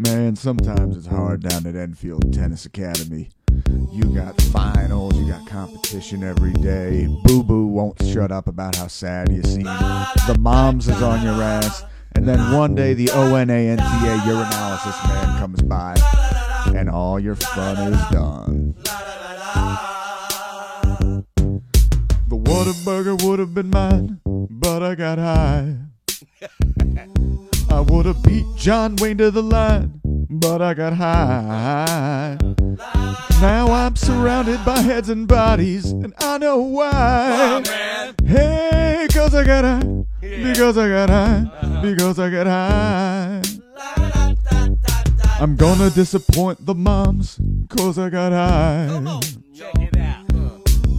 Man, sometimes it's hard down at Enfield Tennis Academy. You got finals, you got competition every day. Boo-Boo won't shut up about how sad you seem. The moms is on your ass. And then one day the ONANTA urinalysis man comes by. And all your fun is done. The Whataburger would have been mine, but I got high. I would have beat John Wayne to the line, but I got high. Now I'm surrounded by heads and bodies, and I know why. Hey, cause I got high, because I got high, because I got high. I'm gonna disappoint the moms, cause I got high.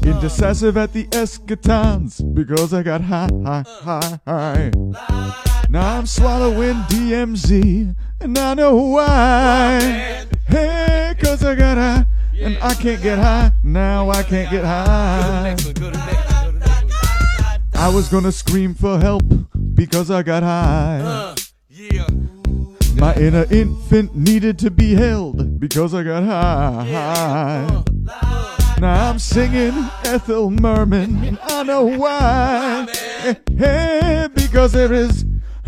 Indecisive at the escatons, because I got high, high, high, high. Now I'm swallowing DMZ, and I know why. Hey, cause I got high, and I can't get high. Now I can't get high. I was gonna scream for help, because I got high. My inner infant needed to be held, because I got high. Now I'm singing Ethel Merman, and I know why. Hey, because there is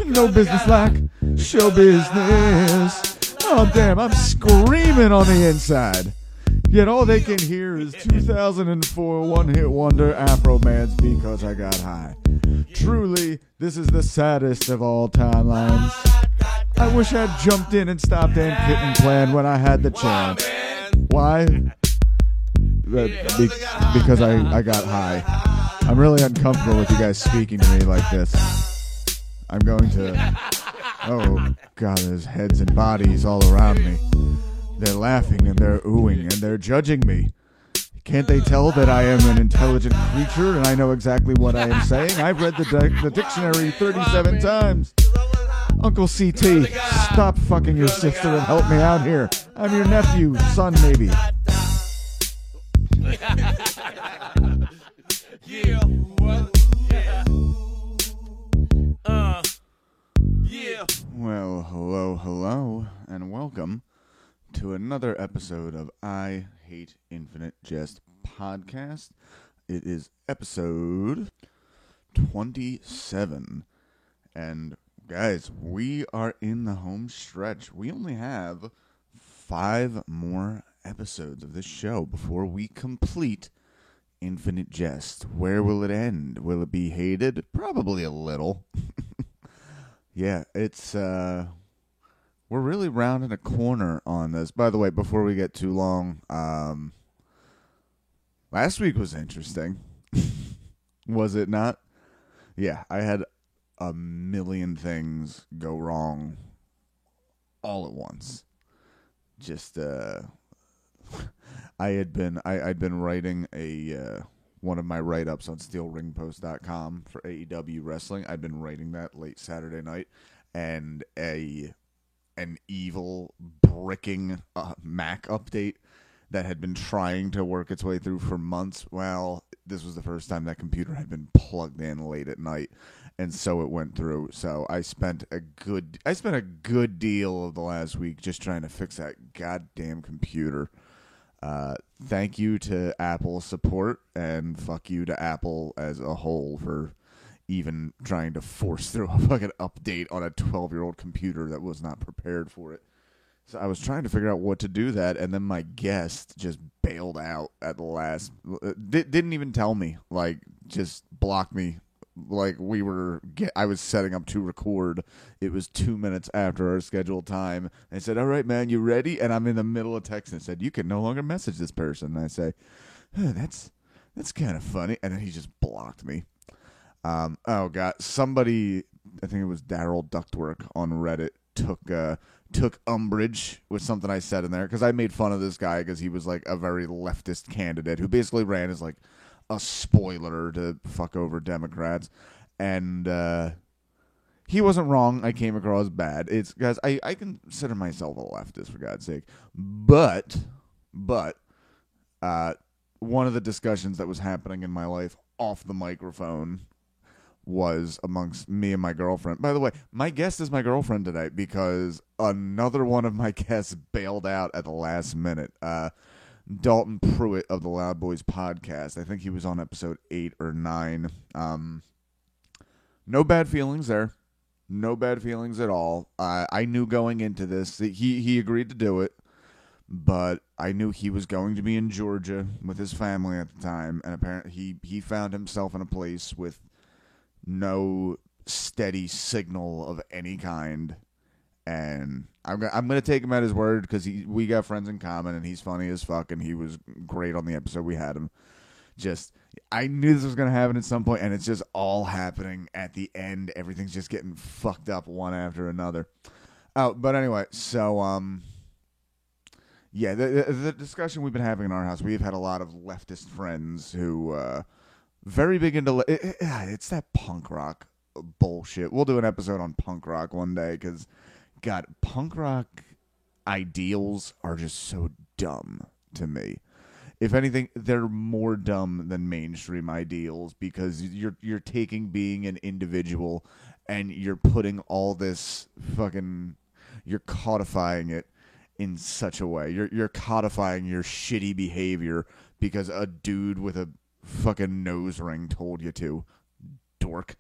no business like show business. Oh, damn, I'm screaming on the inside. Yet all they can hear is 2004 one-hit wonder Afro Man's Because I Got High. Truly, this is the saddest of all timelines. I wish I'd jumped in and stopped Ann Kitten Plan when I had the chance. Why? Because I got high. I'm really uncomfortable with you guys speaking to me like this. I'm going to... Oh, God, there's heads and bodies all around me. They're laughing and they're oohing and they're judging me. Can't they tell that I am an intelligent creature and I know exactly what I am saying? I've read the dictionary 37 times. Uncle CT, stop fucking your sister and help me out here. I'm your nephew, son maybe. Yeah, what? Yeah. Well, hello, and welcome to another episode of I Hate Infinite Jest podcast. It is episode 27, and guys, we are in the home stretch. We only have 5 more episodes of this show before we complete Infinite Jest. Where will it end? Will it be hated? Probably a little. Yeah, it's, we're really rounding a corner on this. By the way, before we get too long, last week was interesting. Was it not? Yeah, I had a million things go wrong all at once. Just, I'd been writing one of my write-ups on steelringpost.com for AEW Wrestling. I'd been writing that late Saturday night, and an evil bricking Mac update that had been trying to work its way through for months. Well, this was the first time that computer had been plugged in late at night, and so it went through. So I spent a good deal of the last week just trying to fix that goddamn computer. Thank you to Apple support, and fuck you to Apple as a whole for even trying to force through a fucking update on a 12-year-old computer that was not prepared for it. So I was trying to figure out what to do that, and then my guest just bailed out at the last. Didn't even tell me, like, just blocked me. Like, I was setting up to record. It was 2 minutes after our scheduled time. I said, all right, man, you ready? And I'm in the middle of texting. I said, you can no longer message this person. And I say, that's kind of funny. And then he just blocked me. Oh, God. Somebody, I think it was Daryl Ductwork on Reddit, took umbrage with something I said in there. Because I made fun of this guy because he was, like, a very leftist candidate who basically ran as, like, a spoiler to fuck over Democrats, and he wasn't wrong. I came across bad. It's guys, I consider myself a leftist, for God's sake, but one of the discussions that was happening in my life off the microphone was amongst me and my girlfriend. By the way, my guest is my girlfriend today because another one of my guests bailed out at the last minute. Dalton Pruitt of the Loud Boys podcast. I think he was on episode 8 or 9. No bad feelings there. No bad feelings at all. I knew going into this that he agreed to do it, but I knew he was going to be in Georgia with his family at the time, and apparently he found himself in a place with no steady signal of any kind. And I'm gonna take him at his word because we got friends in common, and he's funny as fuck, and he was great on the episode we had him. I knew this was gonna happen at some point, and it's just all happening at the end. Everything's just getting fucked up one after another. Oh, but anyway, so yeah, the discussion we've been having in our house, we've had a lot of leftist friends who very big into it's that punk rock bullshit. We'll do an episode on punk rock one day because, God, punk rock ideals are just so dumb to me. If anything, they're more dumb than mainstream ideals because you're taking being an individual and you're putting all this you're codifying it in such a way. You're codifying your shitty behavior because a dude with a fucking nose ring told you to, dork.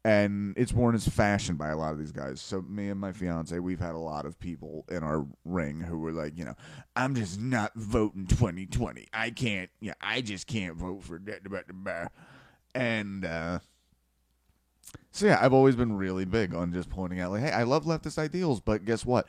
And it's worn as fashion by a lot of these guys. So me and my fiance, we've had a lot of people in our ring who were like, I'm just not voting 2020. I just can't vote for that. And so yeah, I've always been really big on just pointing out, like, hey, I love leftist ideals, but guess what?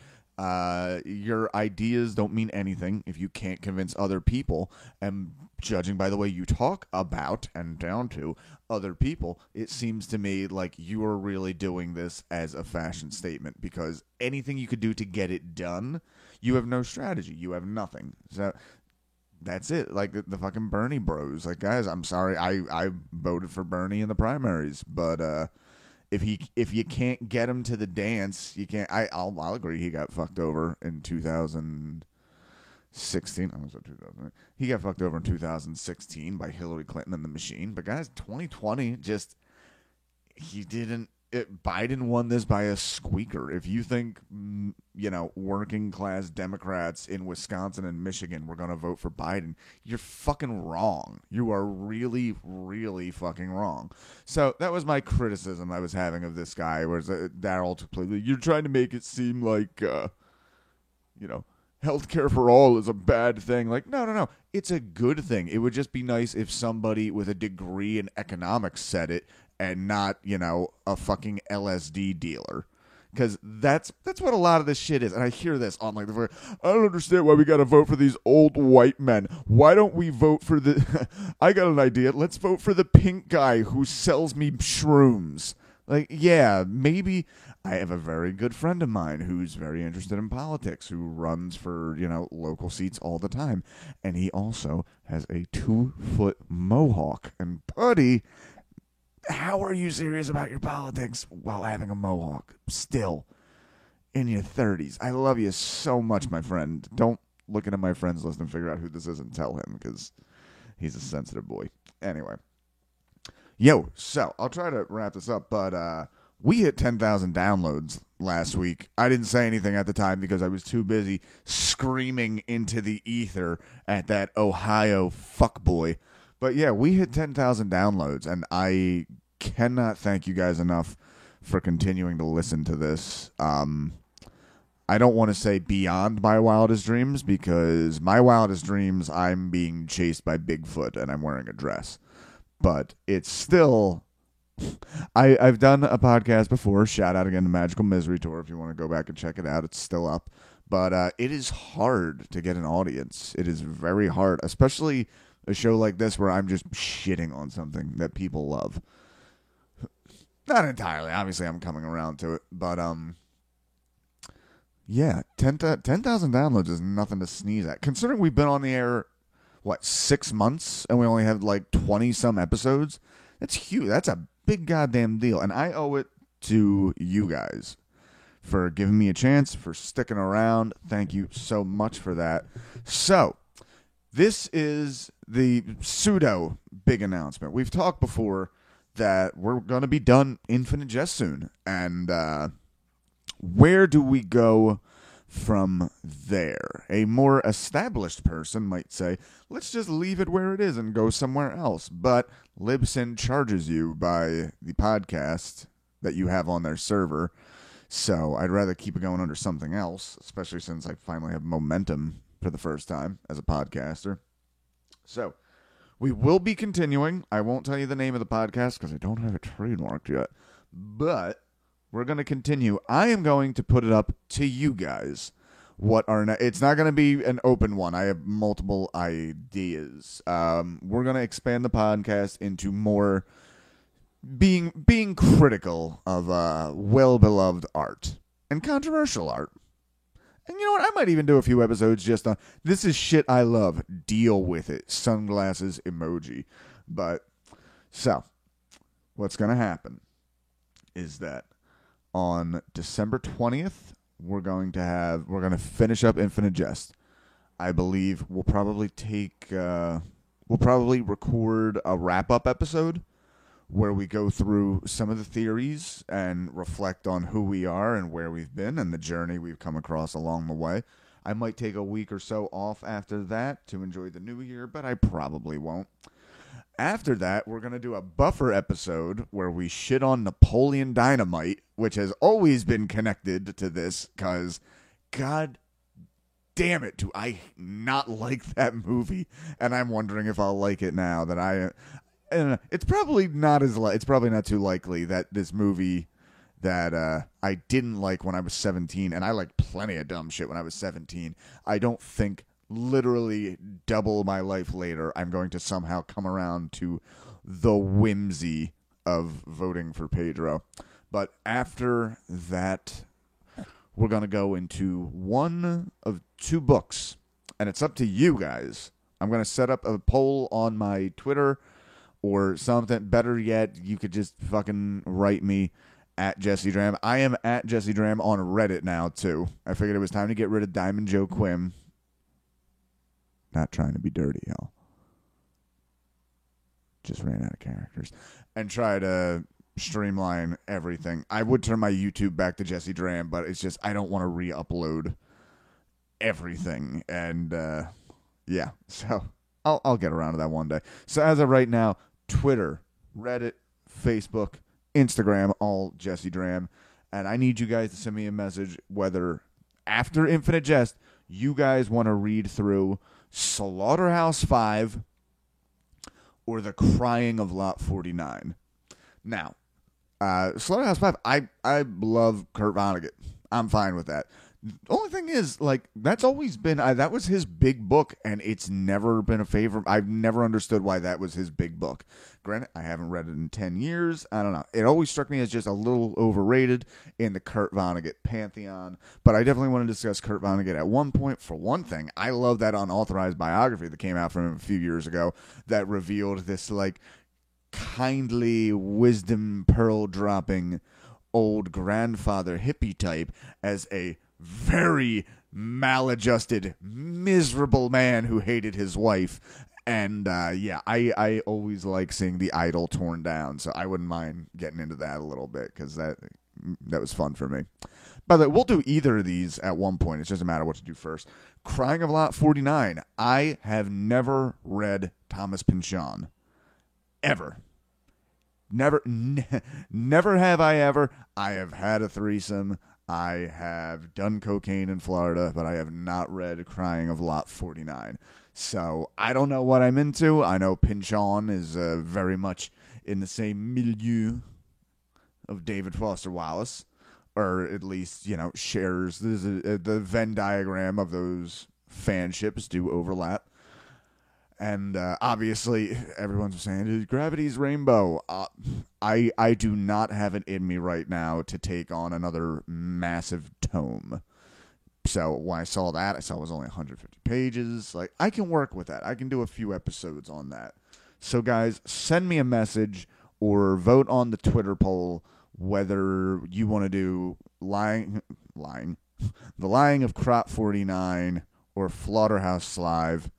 Your ideas don't mean anything if you can't convince other people. And judging by the way you talk about and down to other people, it seems to me like you are really doing this as a fashion statement, because anything you could do to get it done, you have no strategy. You have nothing. So that's it. Like the fucking Bernie bros. Like, guys, I'm sorry. I voted for Bernie in the primaries, but if you can't get him to the dance, you can't. I'll agree. He got fucked over in 2016. I was 2000. He got fucked over in 2016 by Hillary Clinton and the machine. But guys, 2020 he didn't. Biden won this by a squeaker. If you think, working class Democrats in Wisconsin and Michigan were going to vote for Biden, you're fucking wrong. You are really, really fucking wrong. So that was my criticism I was having of this guy, whereas Daryl completely, you're trying to make it seem like, healthcare for all is a bad thing. Like, no. It's a good thing. It would just be nice if somebody with a degree in economics said it, and not, a fucking LSD dealer. Because that's what a lot of this shit is. And I hear this on I don't understand why we got to vote for these old white men. Why don't we vote for I got an idea. Let's vote for the pink guy who sells me shrooms. Like, yeah, maybe. I have a very good friend of mine who's very interested in politics, who runs for, local seats all the time. And he also has a 2-foot mohawk. And buddy, how are you serious about your politics while having a mohawk? Still in your 30s. I love you so much, my friend. Don't look into my friends list and figure out who this is and tell him, because he's a sensitive boy. Anyway. So I'll try to wrap this up, but we hit 10,000 downloads last week. I didn't say anything at the time because I was too busy screaming into the ether at that Ohio fuckboy. But yeah, we hit 10,000 downloads, and I cannot thank you guys enough for continuing to listen to this. I don't want to say beyond my wildest dreams, because my wildest dreams, I'm being chased by Bigfoot and I'm wearing a dress. But it's still... I've done a podcast before. Shout out again to Magical Misery Tour if you want to go back and check it out. It's still up. But it is hard to get an audience. It is very hard, especially a show like this where I'm just shitting on something that people love. Not entirely. Obviously, I'm coming around to it. But, yeah, 10,000 downloads is nothing to sneeze at. Considering we've been on the air, 6 months, and we only have 20-some episodes? That's huge. That's a big goddamn deal. And I owe it to you guys for giving me a chance, for sticking around. Thank you so much for that. So, this is the pseudo big announcement. We've talked before that we're going to be done Infinite Jest soon. And where do we go from there? A more established person might say, let's just leave it where it is and go somewhere else. But Libsyn charges you by the podcast that you have on their server. So I'd rather keep it going under something else, especially since I finally have momentum for the first time as a podcaster. So we will be continuing. I won't tell you the name of the podcast because I don't have it trademarked yet. But we're going to continue. I am going to put it up to you guys. It's not going to be an open one. I have multiple ideas. We're going to expand the podcast into more being critical of well-beloved art and controversial art. And you know what? I might even do a few episodes just on this is shit I love. Deal with it. Sunglasses emoji. But so what's going to happen is that on December 20th, we're going to finish up Infinite Jest. I believe we'll probably record a wrap-up episode where we go through some of the theories and reflect on who we are and where we've been and the journey we've come across along the way. I might take a week or so off after that to enjoy the new year, but I probably won't. After that, we're going to do a buffer episode where we shit on Napoleon Dynamite, which has always been connected to this because, God damn it, do I not like that movie. And I'm wondering if I'll like it now that it's probably not too likely that this movie that I didn't like when I was 17, and I liked plenty of dumb shit when I was 17, I don't think literally double my life later I'm going to somehow come around to the whimsy of voting for Pedro. But after that, we're going to go into one of two books, and it's up to you guys. I'm going to set up a poll on my Twitter or something. Better yet, you could just fucking write me at Jesse Dram. I am at Jesse Dram on Reddit now, too. I figured it was time to get rid of Diamond Joe Quim. Not trying to be dirty, y'all. Just ran out of characters. And try to streamline everything. I would turn my YouTube back to Jesse Dram, but it's just I don't want to re-upload everything. And, yeah. So I'll get around to that one day. So as of right now, Twitter, Reddit, Facebook, Instagram, all Jesse Dram. And I need you guys to send me a message whether after Infinite Jest you guys want to read through Slaughterhouse 5 or The Crying of Lot 49. Now, Slaughterhouse 5, I love Kurt Vonnegut. I'm fine with that. The only thing is, like, that's always been, that was his big book, and it's never been a favorite. I've never understood why that was his big book. Granted, I haven't read it in 10 years. I don't know. It always struck me as just a little overrated in the Kurt Vonnegut pantheon, but I definitely want to discuss Kurt Vonnegut at one point. For one thing, I love that unauthorized biography that came out from him a few years ago that revealed this, like, kindly wisdom pearl dropping old grandfather hippie type as a very maladjusted, miserable man who hated his wife. And yeah, I always like seeing the idol torn down, so I wouldn't mind getting into that a little bit because that was fun for me. By the way, we'll do either of these at one point. It's just a matter of what to do first. Crying of Lot 49. I have never read Thomas Pynchon. Ever. Never have I ever. I have had a threesome. I have done cocaine in Florida, but I have not read Crying of Lot 49. So I don't know what I'm into. I know Pynchon is very much in the same milieu of David Foster Wallace, or at least, you know, shares the Venn diagram of those fanships do overlap. And obviously, everyone's saying, Gravity's Rainbow. I do not have it in me right now to take on another massive tome. So when I saw that, I saw it was only 150 pages. Like, I can work with that. I can do a few episodes on that. So, guys, send me a message or vote on the Twitter poll whether you want to do The Lying of Crop 49 or Slaughterhouse Live.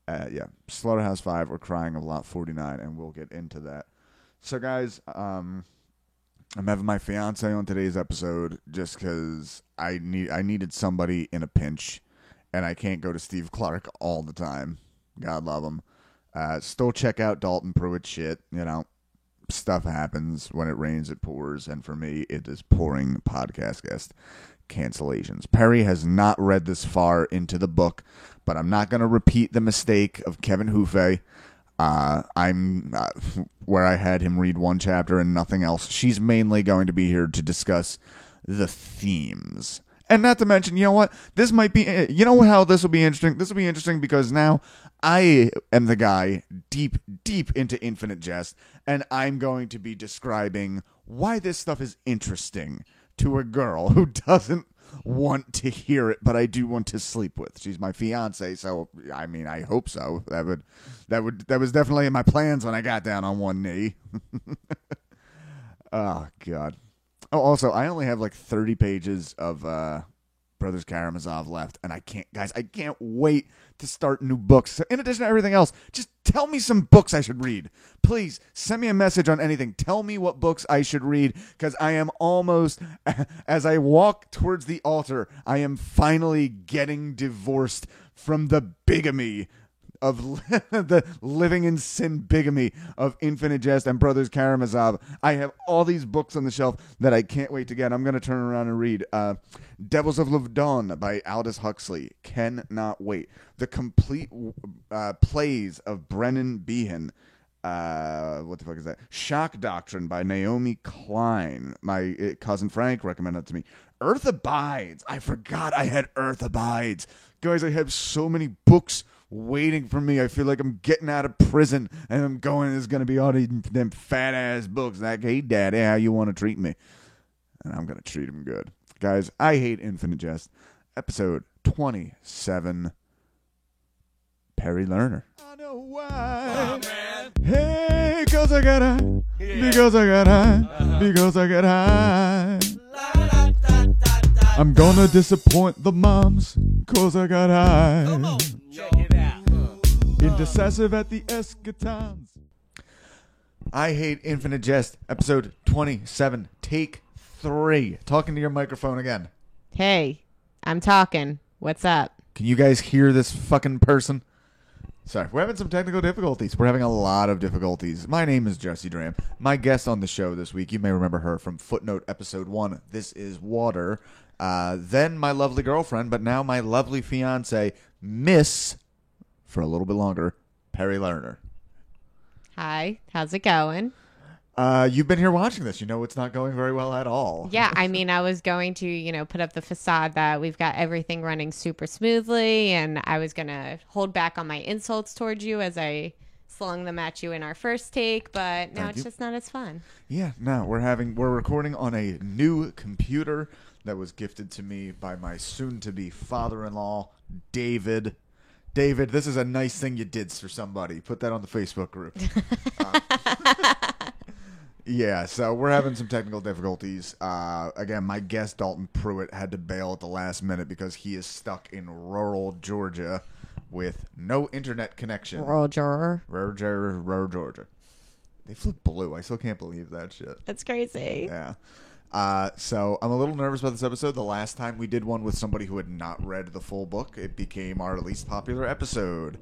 Yeah, Slaughterhouse 5 or Crying of Lot 49, and we'll get into that. So, guys, I'm having my fiance on today's episode just because I needed somebody in a pinch, and I can't go to Steve Clark all the time. God love him. Still check out Dalton Pruitt shit. You know, stuff happens. When it rains, it pours, and for me, it is pouring podcast guest cancellations. Perry has not read this far into the book, but I'm not going to repeat the mistake of Kevin Houffet. I'm where I had him read one chapter and nothing else. She's mainly going to be here to discuss the themes. And not to mention, you know what? This might be, you know how this will be interesting? This will be interesting because now I am the guy deep into Infinite Jest, and I'm going to be describing why this stuff is interesting to a girl who doesn't want to hear it, but I do want to sleep with. She's my fiance, so I mean, I hope so. That was definitely in my plans when I got down on one knee. Oh God. Oh, also, I only have like 30 pages of Brothers Karamazov left, and I can't wait to start new books. So in addition to everything else, just tell me some books I should read. Please send me a message on anything. Tell me what books I should read, because I am almost, as I walk towards the altar, I am finally getting divorced from the bigamy of the living in sin bigamy of Infinite Jest and Brothers Karamazov. I have all these books on the shelf that I can't wait to get. I'm going to turn around and read Devils of Lovedon by Aldous Huxley. Cannot wait. The complete plays of Brennan Behan. What the fuck is that? Shock Doctrine by Naomi Klein. My cousin Frank recommended it to me. Earth Abides. I forgot I had Earth Abides. Guys, I have so many books waiting for me. I feel like I'm getting out of prison and I'm going, there's going to be all them fat ass books like, hey daddy, how you want to treat me? And I'm going to treat him good. Guys, I Hate Infinite Jest, episode 27, Perry Lerner. I know why. Oh, Hey, because I got high. Yeah. Because I got high. Because I got high. I'm gonna disappoint the moms, cause I got high. Come on, check it out. Indecisive at the escatons. I Hate Infinite Jest, episode 27, take 3. Talking to your microphone again. Hey, I'm talking. What's up? Can you guys hear this fucking person? Sorry, we're having some technical difficulties. We're having a lot of difficulties. My name is Jesse Dram. My guest on the show this week, you may remember her from Footnote episode 1, This is Water. Then my lovely girlfriend, but now my lovely fiance, Miss, for a little bit longer, Perry Lerner. Hi, how's it going? You've been here watching this. You know it's not going very well at all. Yeah, I mean, I was going to, put up the facade that we've got everything running super smoothly, and I was going to hold back on my insults towards you as I slung them at you in our first take, but now it's just not as fun. Yeah, no, we're recording on a new computer that was gifted to me by my soon-to-be father-in-law, David. David, this is a nice thing you did for somebody. Put that on the Facebook group. Yeah, so we're having some technical difficulties. Again, my guest, Dalton Pruitt, had to bail at the last minute because he is stuck in rural Georgia with no internet connection. Rural juror. Rural Georgia. They flew blue. I still can't believe that shit. That's crazy. Yeah. So I'm a little nervous about this episode. The last time we did one with somebody who had not read the full book, it became our least popular episode.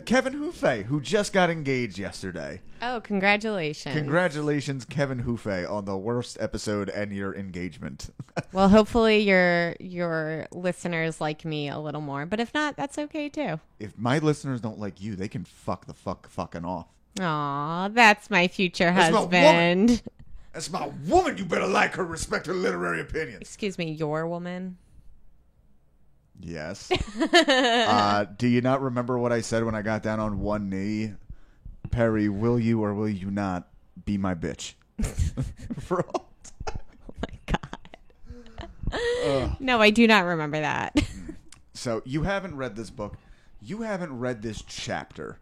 Kevin Houffet, who just got engaged yesterday. Oh, congratulations. Congratulations, Kevin Houffet, on the worst episode and your engagement. Well, hopefully your listeners like me a little more, but if not, that's okay too. If my listeners don't like you, they can fuck the fucking off. Aw, that's my future That's my husband. That's my woman. You better like her, respect her literary opinions. Excuse me, your woman? Yes. Do you not remember what I said when I got down on one knee? Perry, will you or will you not be my bitch? For all time. Oh my God. No, I do not remember that. So you haven't read this book. You haven't read this chapter.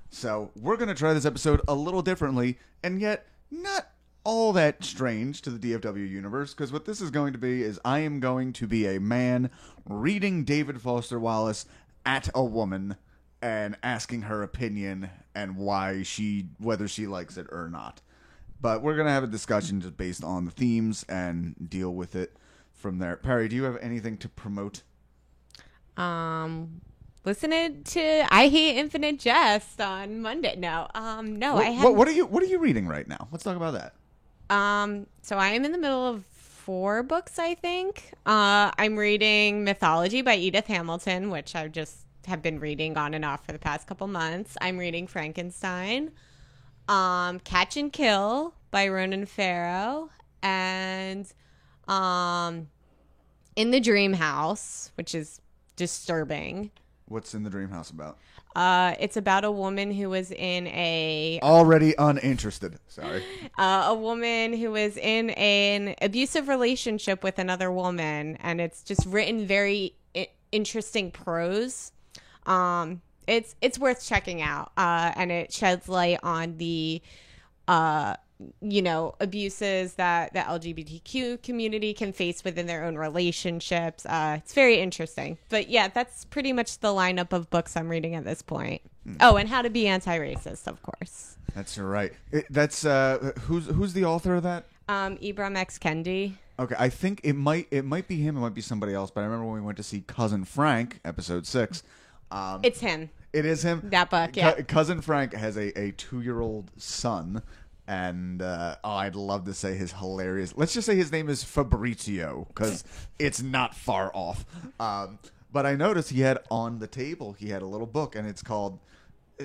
So we're going to try this episode a little differently, and yet not all that strange to the DFW universe, because what this is going to be is I am going to be a man reading David Foster Wallace at a woman and asking her opinion and whether she likes it or not. But we're going to have a discussion just based on the themes and deal with it from there. Perry, do you have anything to promote? Listening to I Hate Infinite Jest on Monday. No, no, I haven't. What are you reading right now? Let's talk about that. So I am in the middle of 4 books, I think. I'm reading Mythology by Edith Hamilton, which I just have been reading on and off for the past couple months. I'm reading Frankenstein, Catch and Kill by Ronan Farrow, and In the Dream House, which is disturbing. What's In the Dream House about? It's about a woman who was in a Already uninterested. Sorry. a woman who was in an abusive relationship with another woman, and it's just written very interesting prose. It's worth checking out, and it sheds light on the abuses that the LGBTQ community can face within their own relationships. It's very interesting. But yeah, that's pretty much the lineup of books I'm reading at this point. Oh, and How to Be Anti-Racist, of course. That's right. That's who's the author of that? Ibram X. Kendi. Okay, I think it might be him. It might be somebody else. But I remember when we went to see Cousin Frank, episode 6. It's him. It is him. That book, yeah. Cousin Frank has a 2-year-old son. And I'd love to say his hilarious. Let's just say his name is Fabrizio because it's not far off. But I noticed he had on the table he had a little book, and it's called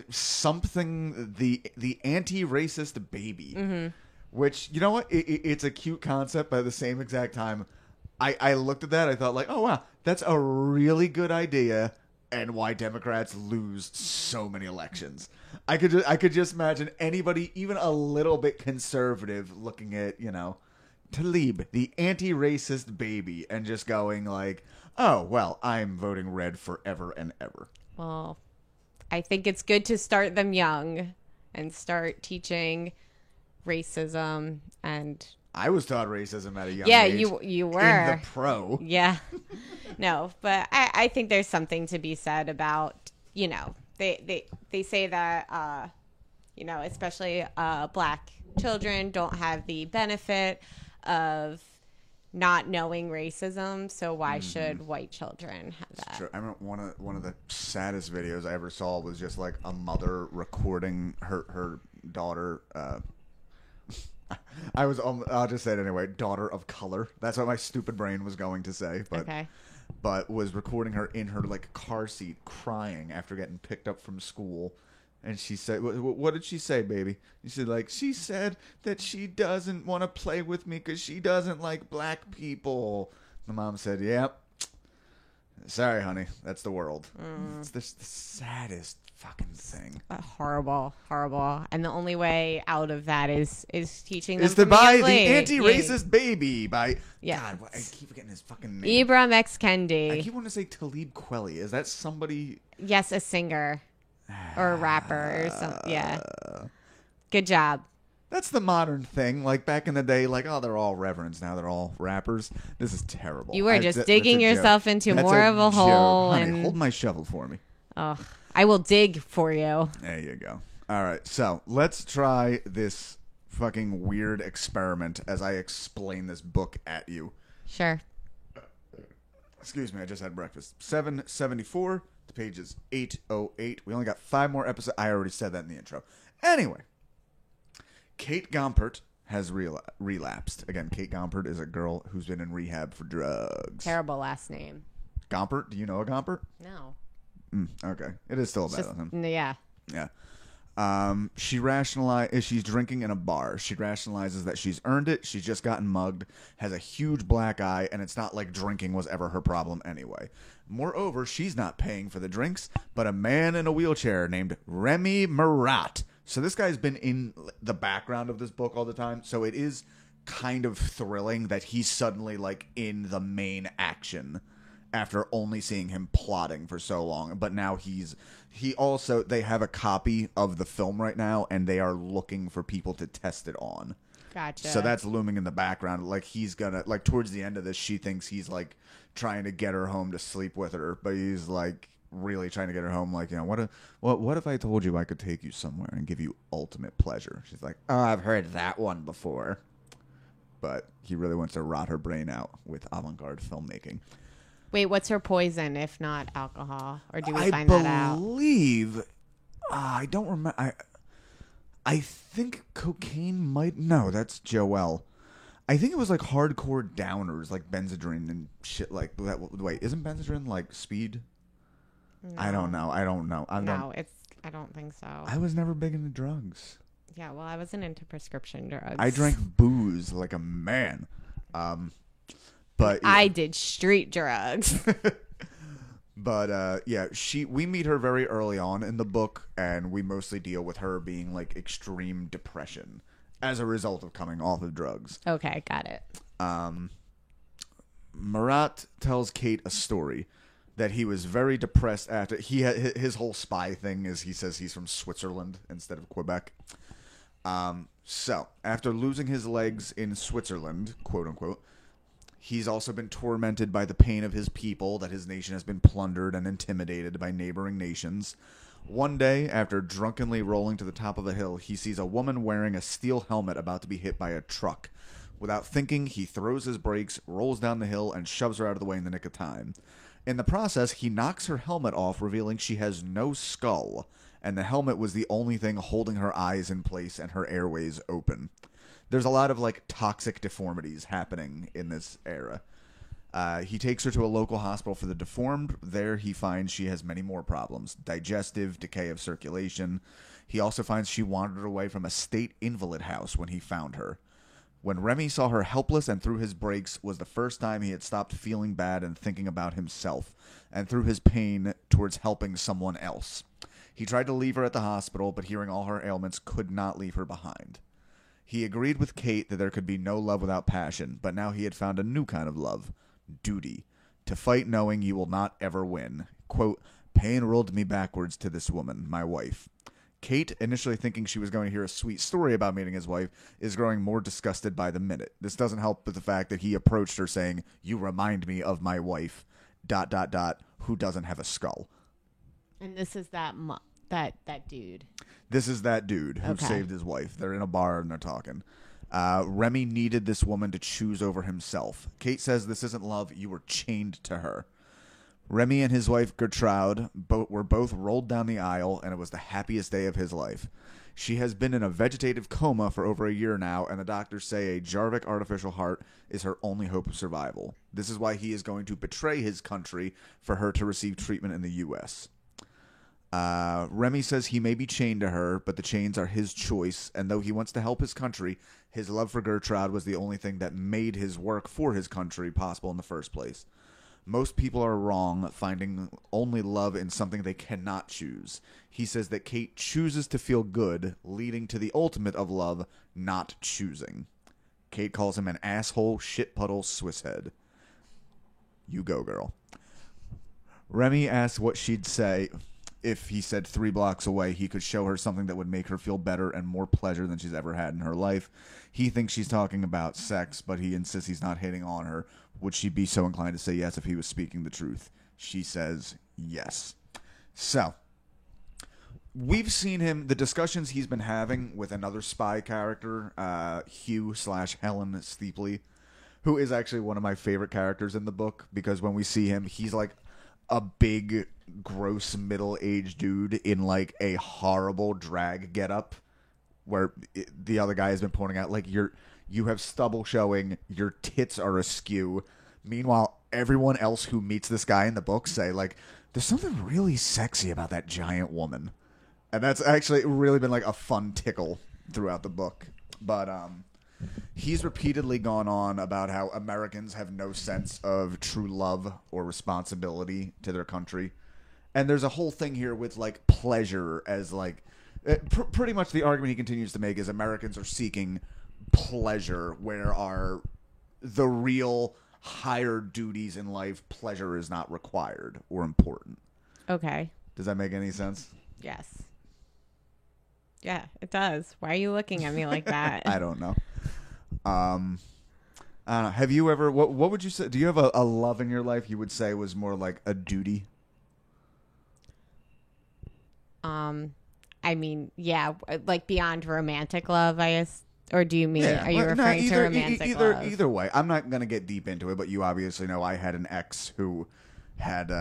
something the anti-racist baby. Mm-hmm. Which, you know what? It's a cute concept, but at the same exact time, I looked at that. I thought like, oh wow, that's a really good idea. And why Democrats lose so many elections. I could just imagine anybody, even a little bit conservative, looking at, Tlaib, the anti-racist baby, and just going like, oh, well, I'm voting red forever and ever. Well, I think it's good to start them young and start teaching racism and... I was taught racism at a young age. Yeah, you were. In the pro. Yeah. No, but I think there's something to be said about, they say that, especially black children don't have the benefit of not knowing racism. So why should white children have that? It's true. I remember one of the saddest videos I ever saw was just like a mother recording her daughter, I'll just say it anyway, daughter of color. That's what my stupid brain was going to say. But, okay. But was recording her in her like car seat crying after getting picked up from school. And she said, what did she say, baby? She said that she doesn't want to play with me because she doesn't like black people. The mom said, yep. Sorry, honey. That's the world. It's the saddest fucking thing. Horrible. And the only way out of that is teaching them is to buy the anti-racist baby by... Yeah. God, I keep forgetting his fucking name. Ibram X. Kendi. I keep wanting to say Tlaib Kweli. Is that somebody... Yes, a singer. Or a rapper or something. Yeah. Good job. That's the modern thing. Like back in the day, like, oh, they're all reverends. Now they're all rappers. This is terrible. You were just digging yourself into more of a hole. Honey, and hold my shovel for me. Oh, I will dig for you. There you go. All right. So let's try this fucking weird experiment as I explain this book at you. Sure. Excuse me. I just had breakfast. 774. The page is 808. We only got 5 more episodes. I already said that in the intro. Anyway. Kate Gompert has relapsed. Again, Kate Gompert is a girl who's been in rehab for drugs. Terrible last name. Gompert? Do you know a Gompert? No. Okay. It is still a bad one. Yeah. Yeah. She's drinking in a bar. She rationalizes that she's earned it. She's just gotten mugged, has a huge black eye, and it's not like drinking was ever her problem anyway. Moreover, she's not paying for the drinks, but a man in a wheelchair named Remy Marat. So this guy's been in the background of this book all the time. So it is kind of thrilling that he's suddenly like in the main action after only seeing him plotting for so long. But now they have a copy of the film right now, and they are looking for people to test it on. Gotcha. So that's looming in the background. Like he's gonna, like towards the end of this, she thinks he's like trying to get her home to sleep with her, but he's like, really trying to get her home. Like, what if I told you I could take you somewhere and give you ultimate pleasure? She's like, oh, I've heard that one before. But he really wants to rot her brain out with avant-garde filmmaking. Wait, what's her poison if not alcohol? Or do we find that out? I believe, I don't remember. I think cocaine might. No, that's Joelle. I think it was like hardcore downers, like Benzedrine and shit like that. Wait, isn't Benzedrine like speed? No. I don't know. I don't think so. I was never big into drugs. Yeah, well, I wasn't into prescription drugs. I drank booze like a man. But yeah. I did street drugs. But we meet her very early on in the book, and we mostly deal with her being like extreme depression as a result of coming off of drugs. Okay, got it. Marat tells Kate a story that he was very depressed after he had his whole spy thing is he says he's from Switzerland instead of Quebec. So after losing his legs in Switzerland, quote unquote, he's also been tormented by the pain of his people, that his nation has been plundered and intimidated by neighboring nations. One day, after drunkenly rolling to the top of a hill, he sees a woman wearing a steel helmet about to be hit by a truck. Without thinking, he throws his brakes, rolls down the hill, and shoves her out of the way in the nick of time. In the process, he knocks her helmet off, revealing she has no skull, and the helmet was the only thing holding her eyes in place and her airways open. There's a lot of like toxic deformities happening in this era. He takes her to a local hospital for the deformed. There he finds she has many more problems. Digestive, decay of circulation. He also finds she wandered away from a state invalid house when he found her. When Remy saw her helpless and threw his brakes was the first time he had stopped feeling bad and thinking about himself, and threw his pain towards helping someone else. He tried to leave her at the hospital, but hearing all her ailments could not leave her behind. He agreed with Kate that there could be no love without passion, but now he had found a new kind of love. Duty. To fight knowing you will not ever win. Quote, pain rolled me backwards to this woman, my wife. Kate, initially thinking she was going to hear a sweet story about meeting his wife, is growing more disgusted by the minute. This doesn't help with the fact that he approached her saying, you remind me of my wife, ... who doesn't have a skull. And this is that dude. This is that dude who Okay. saved his wife. They're in a bar and they're talking. Remy needed this woman to choose over himself. Kate says this isn't love, you were chained to her. Remy and his wife Gertrude were both rolled down the aisle, and it was the happiest day of his life. She has been in a vegetative coma for over a year now, and the doctors say a Jarvik artificial heart is her only hope of survival. This is why he is going to betray his country for her to receive treatment in the U.S. Remy says he may be chained to her, but the chains are his choice, and though he wants to help his country, his love for Gertrude was the only thing that made his work for his country possible in the first place. Most people are wrong, finding only love in something they cannot choose. He says that Kate chooses to feel good, leading to the ultimate of love, not choosing. Kate calls him an asshole, shit puddle, Swiss head. You go, girl. Remy asks what she'd say if he said 3 blocks away he could show her something that would make her feel better and more pleasure than she's ever had in her life. He thinks she's talking about sex, but he insists he's not hitting on her. Would she be so inclined to say yes if he was speaking the truth? She says yes. So, we've seen him, the discussions he's been having with another spy character, Hugh/Helen Steepley, who is actually one of my favorite characters in the book, because when we see him, he's like a big, gross, middle-aged dude in like a horrible drag getup, where the other guy has been pointing out, like, you have stubble showing, your tits are askew. Meanwhile, everyone else who meets this guy in the book say, like, there's something really sexy about that giant woman. And that's actually really been like a fun tickle throughout the book. But he's repeatedly gone on about how Americans have no sense of true love or responsibility to their country. And there's a whole thing here with like pleasure as like pretty much the argument he continues to make is Americans are seeking pleasure, where the real higher duties in life, pleasure is not required or important. Okay. Does that make any sense? Yes. Yeah, it does. Why are you looking at me like that? I don't know. I don't know. Have you ever? What would you say? Do you have a love in your life you would say was more like a duty? I mean, yeah, like beyond romantic love, or do you mean, are you well, referring to either, romantic either, love? Either way, I'm not going to get deep into it, but you obviously know I had an ex who had,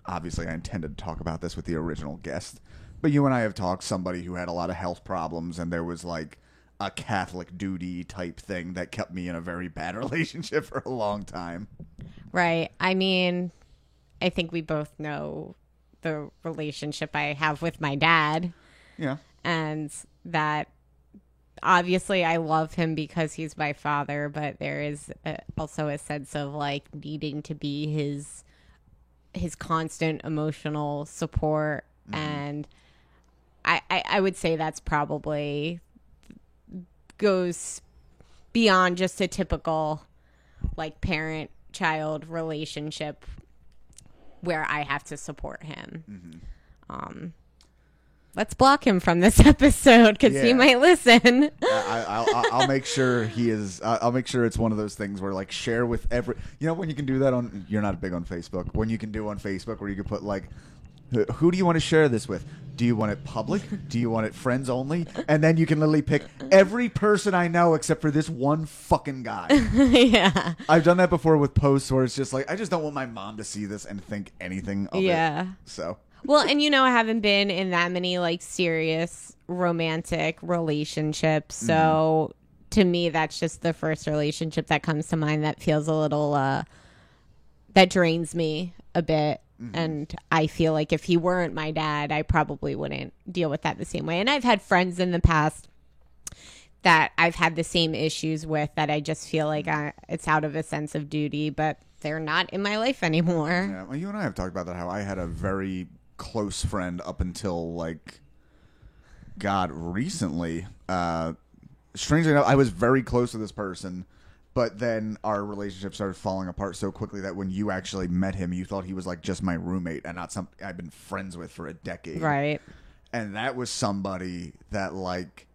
obviously I intended to talk about this with the original guest, but you and I have talked, somebody who had a lot of health problems, and there was like a Catholic duty type thing that kept me in a very bad relationship for a long time. Right. I mean, I think we both know the relationship I have with my dad. Yeah. And that obviously I love him because he's my father, but there is also a sense of like needing to be his constant emotional support. And I would say that's probably goes beyond just a typical like parent child relationship where I have to support him. Let's block him from this episode because he might listen. I'll make sure he is. I'll make sure it's one of those things where like share with every. You know when you can do that on. You're not big on Facebook. When you can do on Facebook where you can put like, who do you want to share this with? Do you want it public? Do you want it friends only? And then you can literally pick every person I know except for this one fucking guy. Yeah. I've done that before with posts where it's just like, I just don't want my mom to see this and think anything of it. So. Well, and I haven't been in that many like serious romantic relationships. So to me, that's just the first relationship that comes to mind that feels a little, that drains me a bit. And I feel like if he weren't my dad, I probably wouldn't deal with that the same way. And I've had friends in the past that I've had the same issues with that I just feel like it's out of a sense of duty, but they're not in my life anymore. Yeah, well, you and I have talked about that, how I had a very close friend up until, like, God, recently. Strangely enough, I was very close to this person, but then our relationship started falling apart so quickly that when you actually met him, you thought he was like just my roommate and not something I've been friends with for a decade. Right. And that was somebody that like,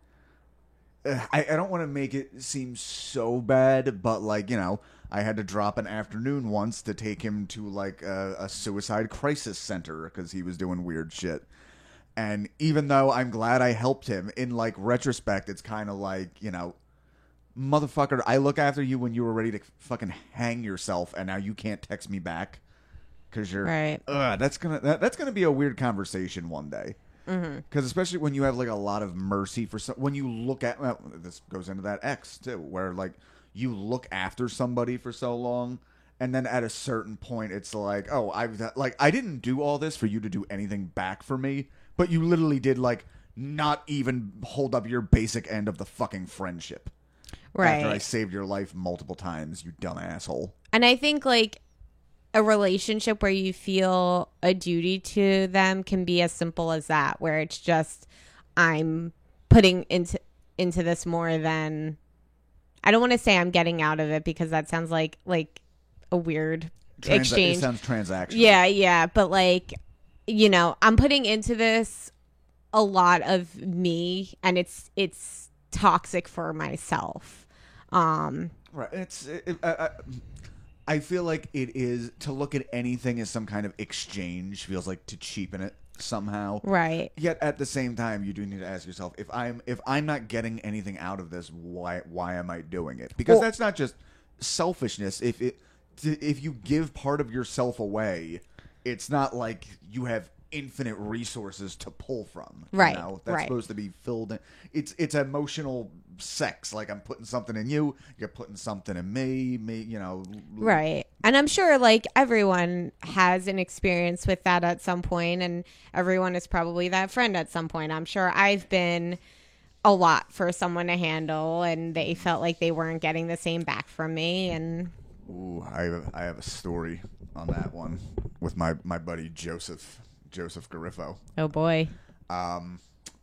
I don't want to make it seem so bad, but like, you know, I had to drop an afternoon once to take him to like a suicide crisis center because he was doing weird shit. And even though I'm glad I helped him, in like retrospect, it's kind of like, you know, motherfucker, I look after you when you were ready to fucking hang yourself, and now you can't text me back because you're right. That's gonna be a weird conversation one day. Because especially when you have like a lot of mercy for when you look at this goes into that X too, where like you look after somebody for so long, and then at a certain point it's like, oh, I didn't do all this for you to do anything back for me, but you literally did like not even hold up your basic end of the fucking friendship. Right. After I saved your life multiple times, you dumb asshole. And I think like a relationship where you feel a duty to them can be as simple as that, where it's just I'm putting into this more than, I don't want to say I'm getting out of it because that sounds like a weird exchange. It sounds transactional. Yeah, but like, you know, I'm putting into this a lot of me, and it's toxic for myself. Right. I feel like it is to look at anything as some kind of exchange feels like to cheapen it somehow. Right. Yet at the same time, you do need to ask yourself, if I'm not getting anything out of this, why am I doing it? Because that's not just selfishness. If you give part of yourself away, it's not like you have infinite resources to pull from. Right. You know? That's supposed to be filled in. It's emotional sex. Like I'm putting something in you, you're putting something in me, you know. Right. And I'm sure like everyone has an experience with that at some point, and everyone is probably that friend at some point. I'm sure I've been a lot for someone to handle, and they felt like they weren't getting the same back from me. And ooh, I have a story on that one with my buddy Joseph Garifo. oh boy.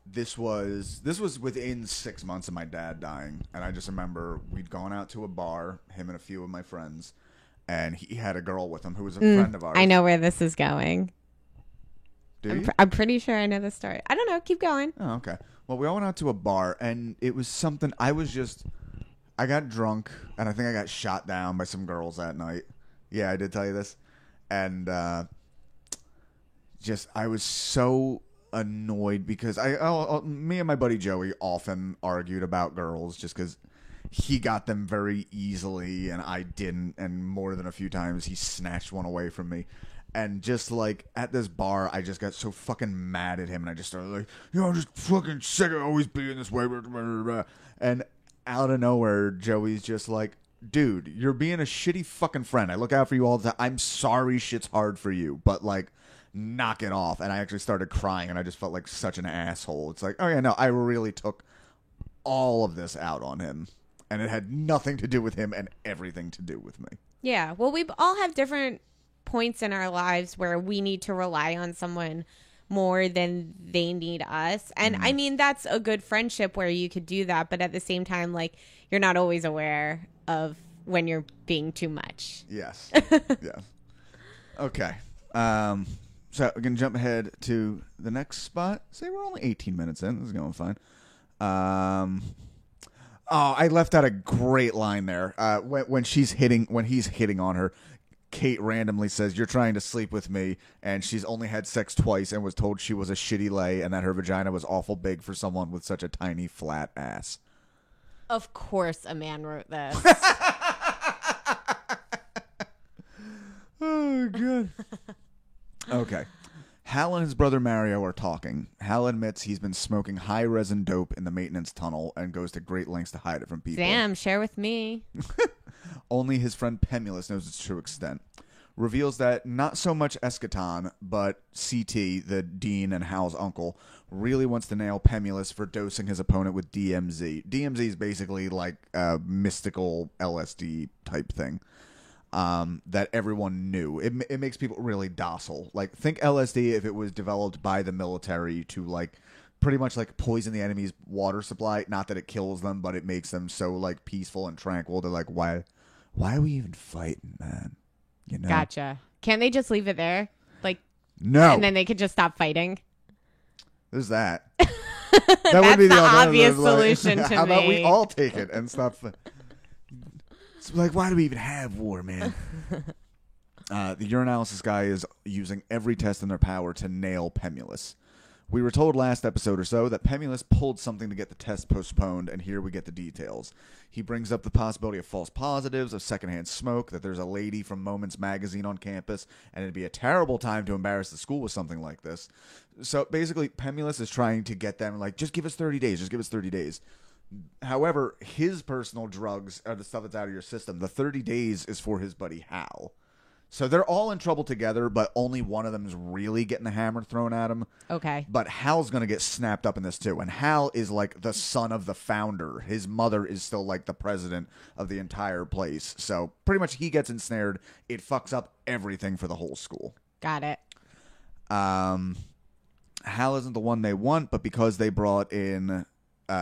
This was within 6 months of my dad dying, and I just remember we'd gone out to a bar, him and a few of my friends, and he had a girl with him who was a friend of ours. I know where this is going. I'm pretty sure I know the story. I don't know. Keep going. Oh, okay. Well, we all went out to a bar, and it was something. I got drunk, and I think I got shot down by some girls that night. Yeah, I did tell you this, and I was so annoyed because me and my buddy Joey often argued about girls just because he got them very easily and I didn't, and more than a few times he snatched one away from me. And just like at this bar, I just got so fucking mad at him, and I just started like, I'm just fucking sick of always being this way. And out of nowhere, Joey's just like, dude, you're being a shitty fucking friend. I look out for you all the time. I'm sorry shit's hard for you, but like, knock it off. And I actually started crying, and I just felt like such an asshole. It's like, oh yeah, no, I really took all of this out on him. And it had nothing to do with him and everything to do with me. Yeah. Well, we all have different points in our lives where we need to rely on someone more than they need us. And I mean, that's a good friendship where you could do that. But at the same time, like, you're not always aware of when you're being too much. Yes. Yes. Okay. So we can jump ahead to the next spot. Say we're only 18 minutes in. This is going fine. I left out a great line there. When he's hitting on her, Kate randomly says, "You're trying to sleep with me," and she's only had sex twice and was told she was a shitty lay and that her vagina was awful big for someone with such a tiny flat ass. Of course, a man wrote this. Oh, good. Okay. Hal and his brother Mario are talking. Hal admits he's been smoking high-resin dope in the maintenance tunnel and goes to great lengths to hide it from people. Damn, share with me. Only his friend Pemulus knows its true extent. Reveals that not so much Eschaton, but CT, the dean and Hal's uncle, really wants to nail Pemulus for dosing his opponent with DMZ. DMZ is basically like a mystical LSD type thing. That everyone knew. It makes people really docile. Like, think LSD if it was developed by the military to, like, pretty much, like, poison the enemy's water supply. Not that it kills them, but it makes them so, like, peaceful and tranquil. They're like, why are we even fighting, man? You know? Gotcha. Can't they just leave it there? Like, no. And then they could just stop fighting? There's that. That That's the obvious solution to me. How about we all take it and stop like, why do we even have war, man? The urinalysis guy is using every test in their power to nail Pemulus. We were told last episode or so that Pemulus pulled something to get the test postponed, and here we get the details. He brings up the possibility of false positives, of secondhand smoke, that there's a lady from Moments magazine on campus, and it'd be a terrible time to embarrass the school with something like this. So basically, Pemulus is trying to get them, like, just give us 30 days, just give us 30 days. However, his personal drugs are the stuff that's out of your system. The 30 days is for his buddy Hal. So they're all in trouble together, but only one of them is really getting the hammer thrown at him. Okay. But Hal's going to get snapped up in this too. And Hal is like the son of the founder. His mother is still like the president of the entire place. So pretty much he gets ensnared. It fucks up everything for the whole school. Got it. Hal isn't the one they want, but because they brought in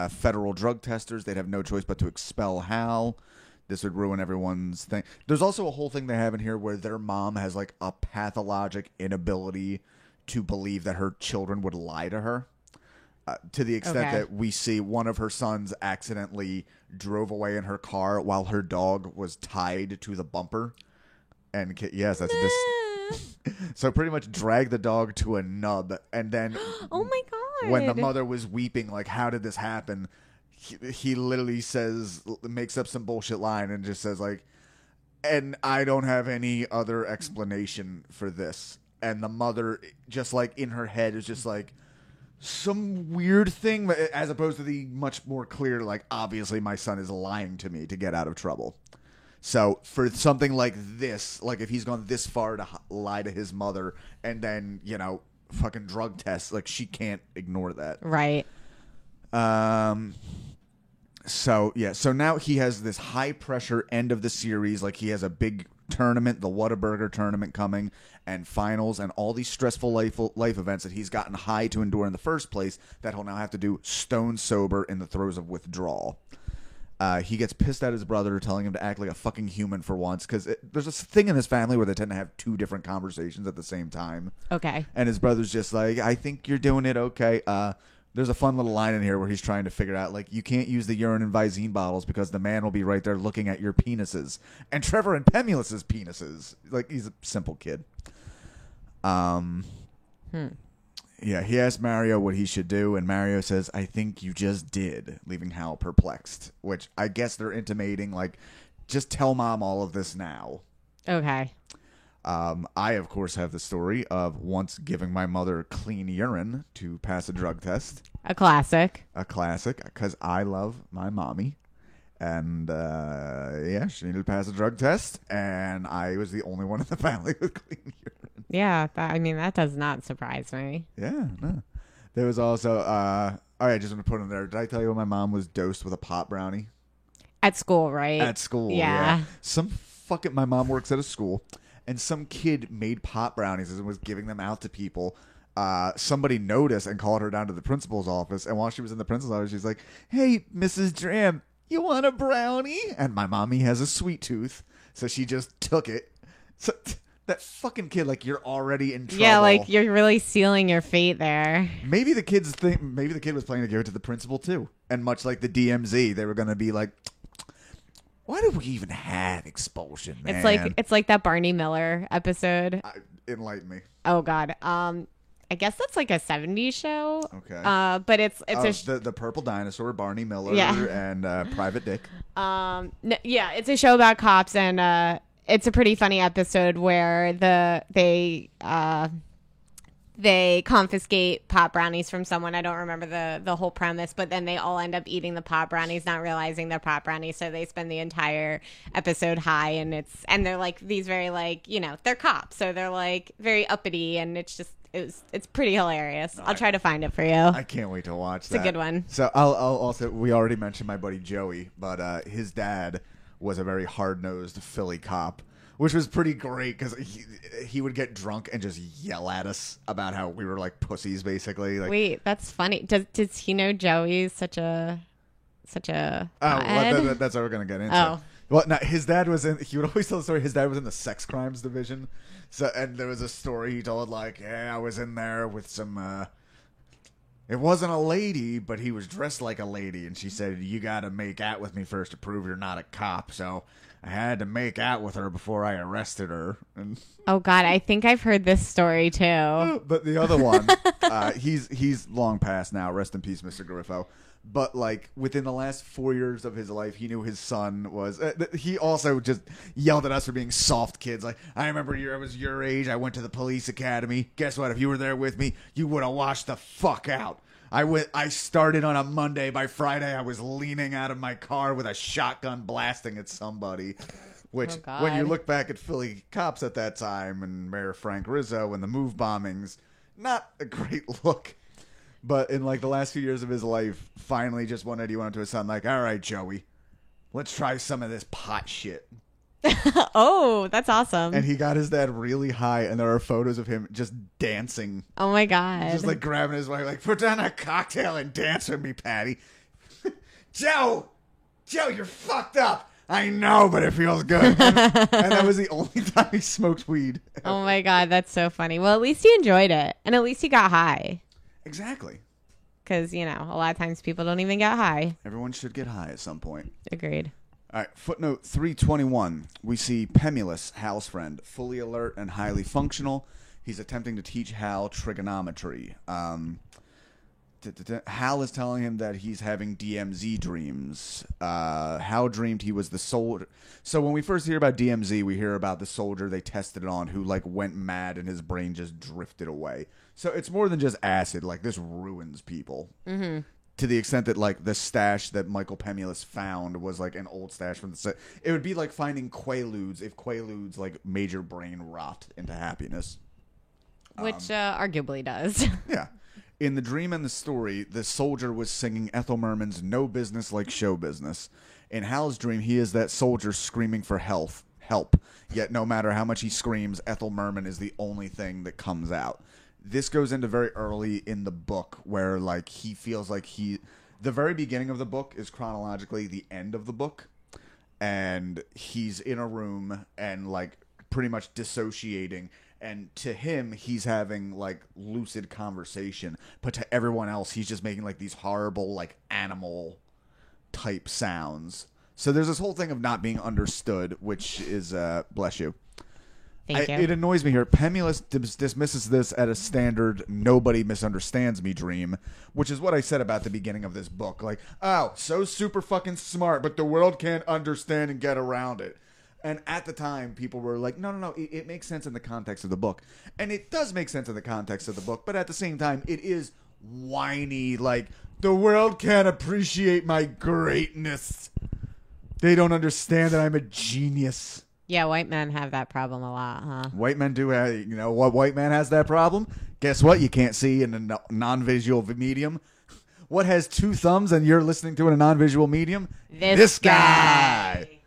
federal drug testers, they'd have no choice but to expel Hal. This would ruin everyone's thing. There's also a whole thing they have in here where their mom has like a pathologic inability to believe that her children would lie to her, to the extent that we see one of her sons accidentally drove away in her car while her dog was tied to the bumper. And yes, that's this. So pretty much drag the dog to a nub, and then oh my god, when the mother was weeping, like, how did this happen? He literally makes up some bullshit line and just says like, and I don't have any other explanation for this. And the mother, just like in her head, is just like some weird thing, as opposed to the much more clear, like, obviously my son is lying to me to get out of trouble. So for something like this, like if he's gone this far to lie to his mother and then, you know, fucking drug tests, like she can't ignore that. Right. So now he has this high pressure end of the series. Like he has a big tournament, the Whataburger tournament coming, and finals, and all these stressful life events that he's gotten high to endure in the first place that he'll now have to do stone sober in the throes of withdrawal. He gets pissed at his brother, telling him to act like a fucking human for once, because there's this thing in this family where they tend to have two different conversations at the same time. Okay. And his brother's just like, I think you're doing it okay. There's a fun little line in here where he's trying to figure out, like, you can't use the urine and Visine bottles because the man will be right there looking at your penises. And Trevor and Pemulus's penises. Like, he's a simple kid. Yeah, he asked Mario what he should do, and Mario says, "I think you just did," leaving Hal perplexed, which I guess they're intimating, like, just tell Mom all of this now. Okay. I, of course, have the story of once giving my mother clean urine to pass a drug test. A classic. A classic, because I love my mommy. And, yeah, she needed to pass a drug test, and I was the only one in the family with clean urine. Yeah, that does not surprise me. Yeah, no. There was also, all right, just want to put in there. Did I tell you when my mom was dosed with a pot brownie? At school, right? At school, Yeah. My mom works at a school, and some kid made pot brownies and was giving them out to people. Somebody noticed and called her down to the principal's office, and while she was in the principal's office, she's like, "Hey, Mrs. Dram, you want a brownie?" And my mommy has a sweet tooth, so she just took it. So that fucking kid, like, you're already in trouble. Yeah, like you're really sealing your fate there. Maybe the kid was planning to give it to the principal too. And much like the DMZ, they were going to be like, why do we even have expulsion, man? It's like that Barney Miller episode. Enlighten me. Oh God. I guess that's like a '70s show. Okay. But it's the Purple Dinosaur, Barney Miller, Yeah. and Private Dick. yeah, it's a show about cops, and it's a pretty funny episode where they confiscate pot brownies from someone. I don't remember the whole premise, but then they all end up eating the pot brownies, not realizing they're pot brownies. So they spend the entire episode high, and they're like these very, like, you know, they're cops, so they're like very uppity, and it's pretty hilarious. I'll try to find it for you. I can't wait to watch that. It's a good one. So I'll also, we already mentioned my buddy Joey, but his dad was a very hard-nosed Philly cop, which was pretty great because he would get drunk and just yell at us about how we were like pussies, basically. Like, Wait, that's funny. Does he know Joey's such a well, that's what we're gonna get into. Oh. Well, no, his dad was in. He would always tell the story. His dad was in the sex crimes division. So, and there was a story he told, like, yeah, I was in there with some. It wasn't a lady, but he was dressed like a lady, and she said, "You got to make out with me first to prove you're not a cop." So I had to make out with her before I arrested her. And Oh God, I think I've heard this story too. but the other one, he's long past now. Rest in peace, Mr. Griffo. But, like, within the last 4 years of his life, he knew his son was... he also just yelled at us for being soft kids. Like, I remember I was your age. I went to the police academy. Guess what? If you were there with me, you would have washed the fuck out. I started on a Monday. By Friday, I was leaning out of my car with a shotgun blasting at somebody. Which, when you look back at Philly cops at that time and Mayor Frank Rizzo and the MOVE bombings, not a great look. But in, like, the last few years of his life, finally just one day he went to his son, like, all right, Joey, let's try some of this pot shit. Oh, that's awesome. And he got his dad really high, and there are photos of him just dancing. Oh, my God. Just, like, grabbing his wife, like, put down a cocktail and dance with me, Patty. Joe, you're fucked up. I know, but it feels good. And that was the only time he smoked weed. Oh, my God, that's so funny. Well, at least he enjoyed it, and at least he got high. Exactly. Because, you know, a lot of times people don't even get high. Everyone should get high at some point. Agreed. All right, footnote 321. We see Pemulus, Hal's friend, fully alert and highly functional. He's attempting to teach Hal trigonometry. Hal is telling him that he's having DMZ dreams. Hal dreamed he was the soldier. So when we first hear about DMZ, we hear about the soldier they tested it on who, like, went mad and his brain just drifted away. So it's more than just acid. Like, this ruins people. Mm-hmm. To the extent that, like, the stash that Michael Pemulus found was, like, an old stash from the set. It would be like finding Quaaludes if Quaaludes, like, made your brain rot into happiness. Which arguably does. Yeah. In the dream and the story, the soldier was singing Ethel Merman's No Business Like Show Business. In Hal's dream, he is that soldier screaming for help. Yet no matter how much he screams, Ethel Merman is the only thing that comes out. This goes into very early in the book where, like, he feels like the very beginning of the book is chronologically the end of the book. And he's in a room and, like, pretty much dissociating. And to him, he's having, like, lucid conversation. But to everyone else, he's just making, like, these horrible, like, animal-type sounds. So there's this whole thing of not being understood, which is, bless you. Thank you. It annoys me here. Pemulus dismisses this at a standard nobody misunderstands me dream, which is what I said about the beginning of this book. Like, oh, so super fucking smart, but the world can't understand and get around it. And at the time, people were like, no, it makes sense in the context of the book. And it does make sense in the context of the book, but at the same time, it is whiny, like, the world can't appreciate my greatness. They don't understand that I'm a genius. Yeah, white men have that problem a lot, huh? White men do have, you know what white man has that problem? Guess what? You can't see in a non-visual medium. What has two thumbs and you're listening to in a non-visual medium? This guy.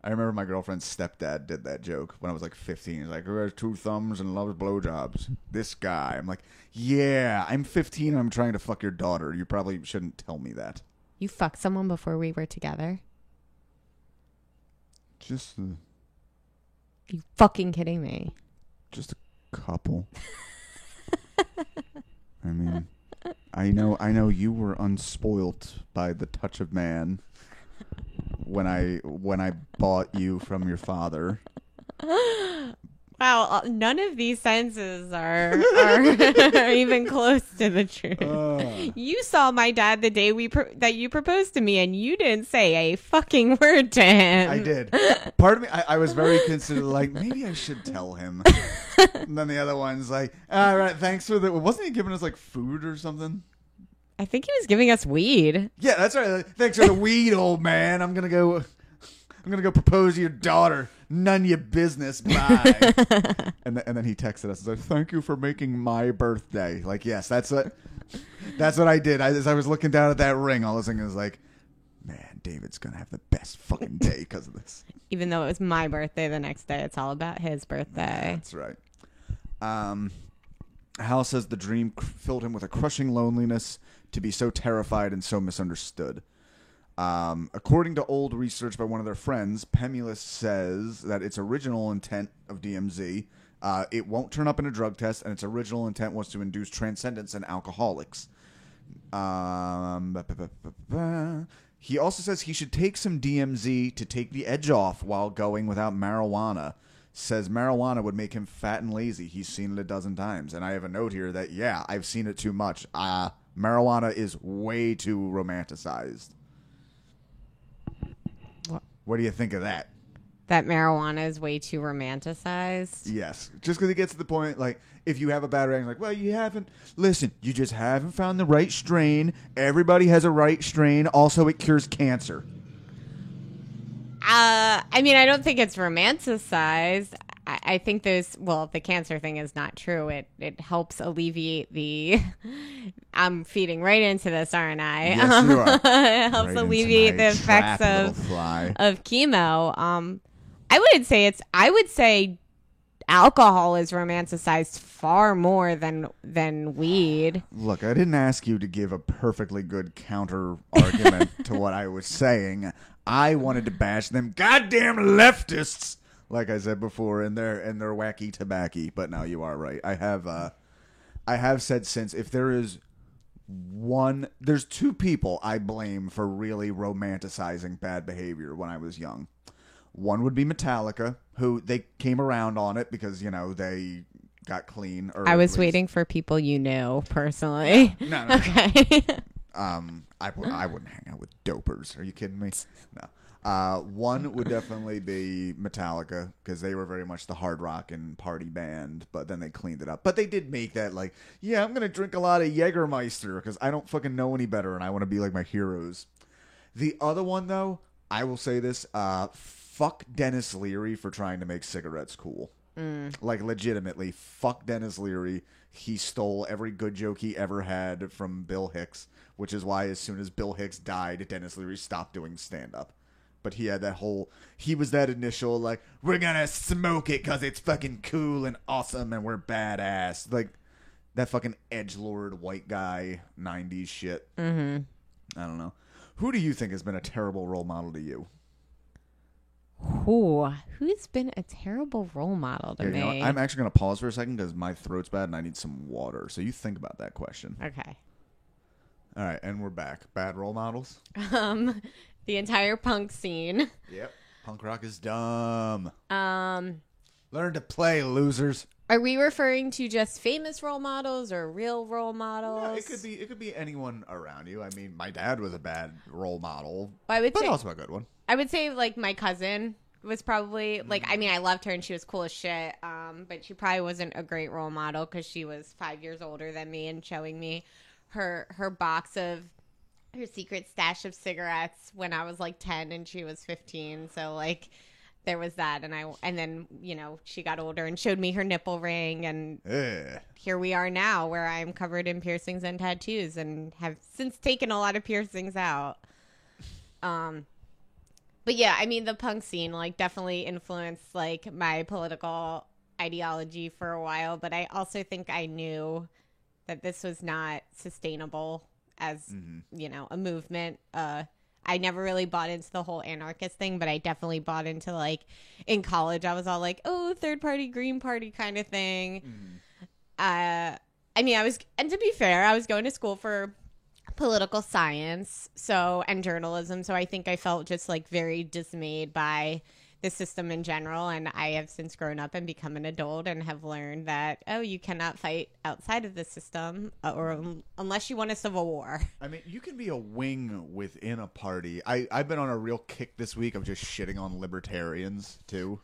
I remember my girlfriend's stepdad did that joke when I was like 15. He's like, who has two thumbs and loves blowjobs? This guy. I'm like, yeah, I'm 15 and I'm trying to fuck your daughter. You probably shouldn't tell me that. You fucked someone before we were together? Just You fucking kidding me? Just a couple. I mean, I know you were unspoilt by the touch of man when I bought you from your father. Wow, none of these sentences are even close to the truth. You saw my dad the day that you proposed to me, and you didn't say a fucking word to him. I did. Part of me, I was very considered, like, maybe I should tell him. And then the other one's like, all right, thanks for the... Wasn't he giving us, like, food or something? I think he was giving us weed. Yeah, that's right. Thanks for the weed, old man. I'm gonna go propose to your daughter. None of your business. Bye. and then he texted us and said, "Thank you for making my birthday." Like, yes, that's what I did. As I was looking down at that ring, all I was thinking was like, man, David's gonna have the best fucking day because of this. Even though it was my birthday the next day, it's all about his birthday. That's right. Hal says the dream filled him with a crushing loneliness to be so terrified and so misunderstood. According to old research by one of their friends, Pemulus says that its original intent of DMZ, it won't turn up in a drug test, and its original intent was to induce transcendence in alcoholics. He also says he should take some DMZ to take the edge off while going without marijuana. Says marijuana would make him fat and lazy. He's seen it a dozen times. And I have a note here that, yeah, I've seen it too much. Marijuana is way too romanticized. What do you think of that? That marijuana is way too romanticized? Yes. Just because it gets to the point, like, if you have a bad reaction, like, well, you just haven't found the right strain. Everybody has a right strain. Also, it cures cancer. I mean, I don't think it's romanticized. I think the cancer thing is not true. It helps alleviate the... I'm feeding right into this, aren't I? Yes, you are. It helps alleviate the effects of chemo. I would say alcohol is romanticized far more than weed. Look, I didn't ask you to give a perfectly good counter argument to what I was saying. I wanted to bash them goddamn leftists, like I said before, in their wacky tobacco. But no, you are right. I have said since, if there's two people I blame for really romanticizing bad behavior when I was young. One would be Metallica, who they came around on it because, you know, they got clean. I was waiting for people you knew personally. No. Okay. I wouldn't hang out with dopers. Are you kidding me? No. One would definitely be Metallica because they were very much the hard rock and party band, but then they cleaned it up. But they did make that like, yeah, I'm going to drink a lot of Jägermeister because I don't fucking know any better and I want to be like my heroes. The other one, though, I will say this, fuck Dennis Leary for trying to make cigarettes cool. Like, legitimately, fuck Dennis Leary. He stole every good joke he ever had from Bill Hicks, which is why as soon as Bill Hicks died, Dennis Leary stopped doing stand-up. But he had he was that initial, like, we're gonna smoke it because it's fucking cool and awesome and we're badass. Like, that fucking edgelord white guy 90s shit. Mm-hmm. I don't know. Who do you think has been a terrible role model to you? Who's been a terrible role model to me? You know, I'm actually going to pause for a second because my throat's bad and I need some water. So you think about that question. Okay. All right, and we're back. Bad role models? The entire punk scene. Yep. Punk rock is dumb. Um, Learn to play, losers. are we referring to just famous role models or real role models? No, it could be anyone around you. I mean, my dad was a bad role model, I would but say, also a good one. I would say like my cousin was probably like, I mean, I loved her and she was cool as shit. But she probably wasn't a great role model because she was 5 years older than me and showing me her box of her secret stash of cigarettes when I was like 10 and she was 15. So like there was that. And then, you know, she got older and showed me her nipple ring. And here we are now where I'm covered in piercings and tattoos and have since taken a lot of piercings out. But yeah, I mean, the punk scene like definitely influenced like my political ideology for a while. But I also think I knew that this was not sustainable as, you know, a movement. I never really bought into the whole anarchist thing, but I definitely bought into like in college, I was all like, oh, third party, green party kind of thing. I mean, and to be fair, I was going to school for political science, and journalism. So I think I felt just like very dismayed by the system in general. And I have since grown up and become an adult and have learned that, oh, you cannot fight outside of the system unless you want a civil war. I mean, you can be a wing within a party. I've been on a real kick this week of just shitting on libertarians too,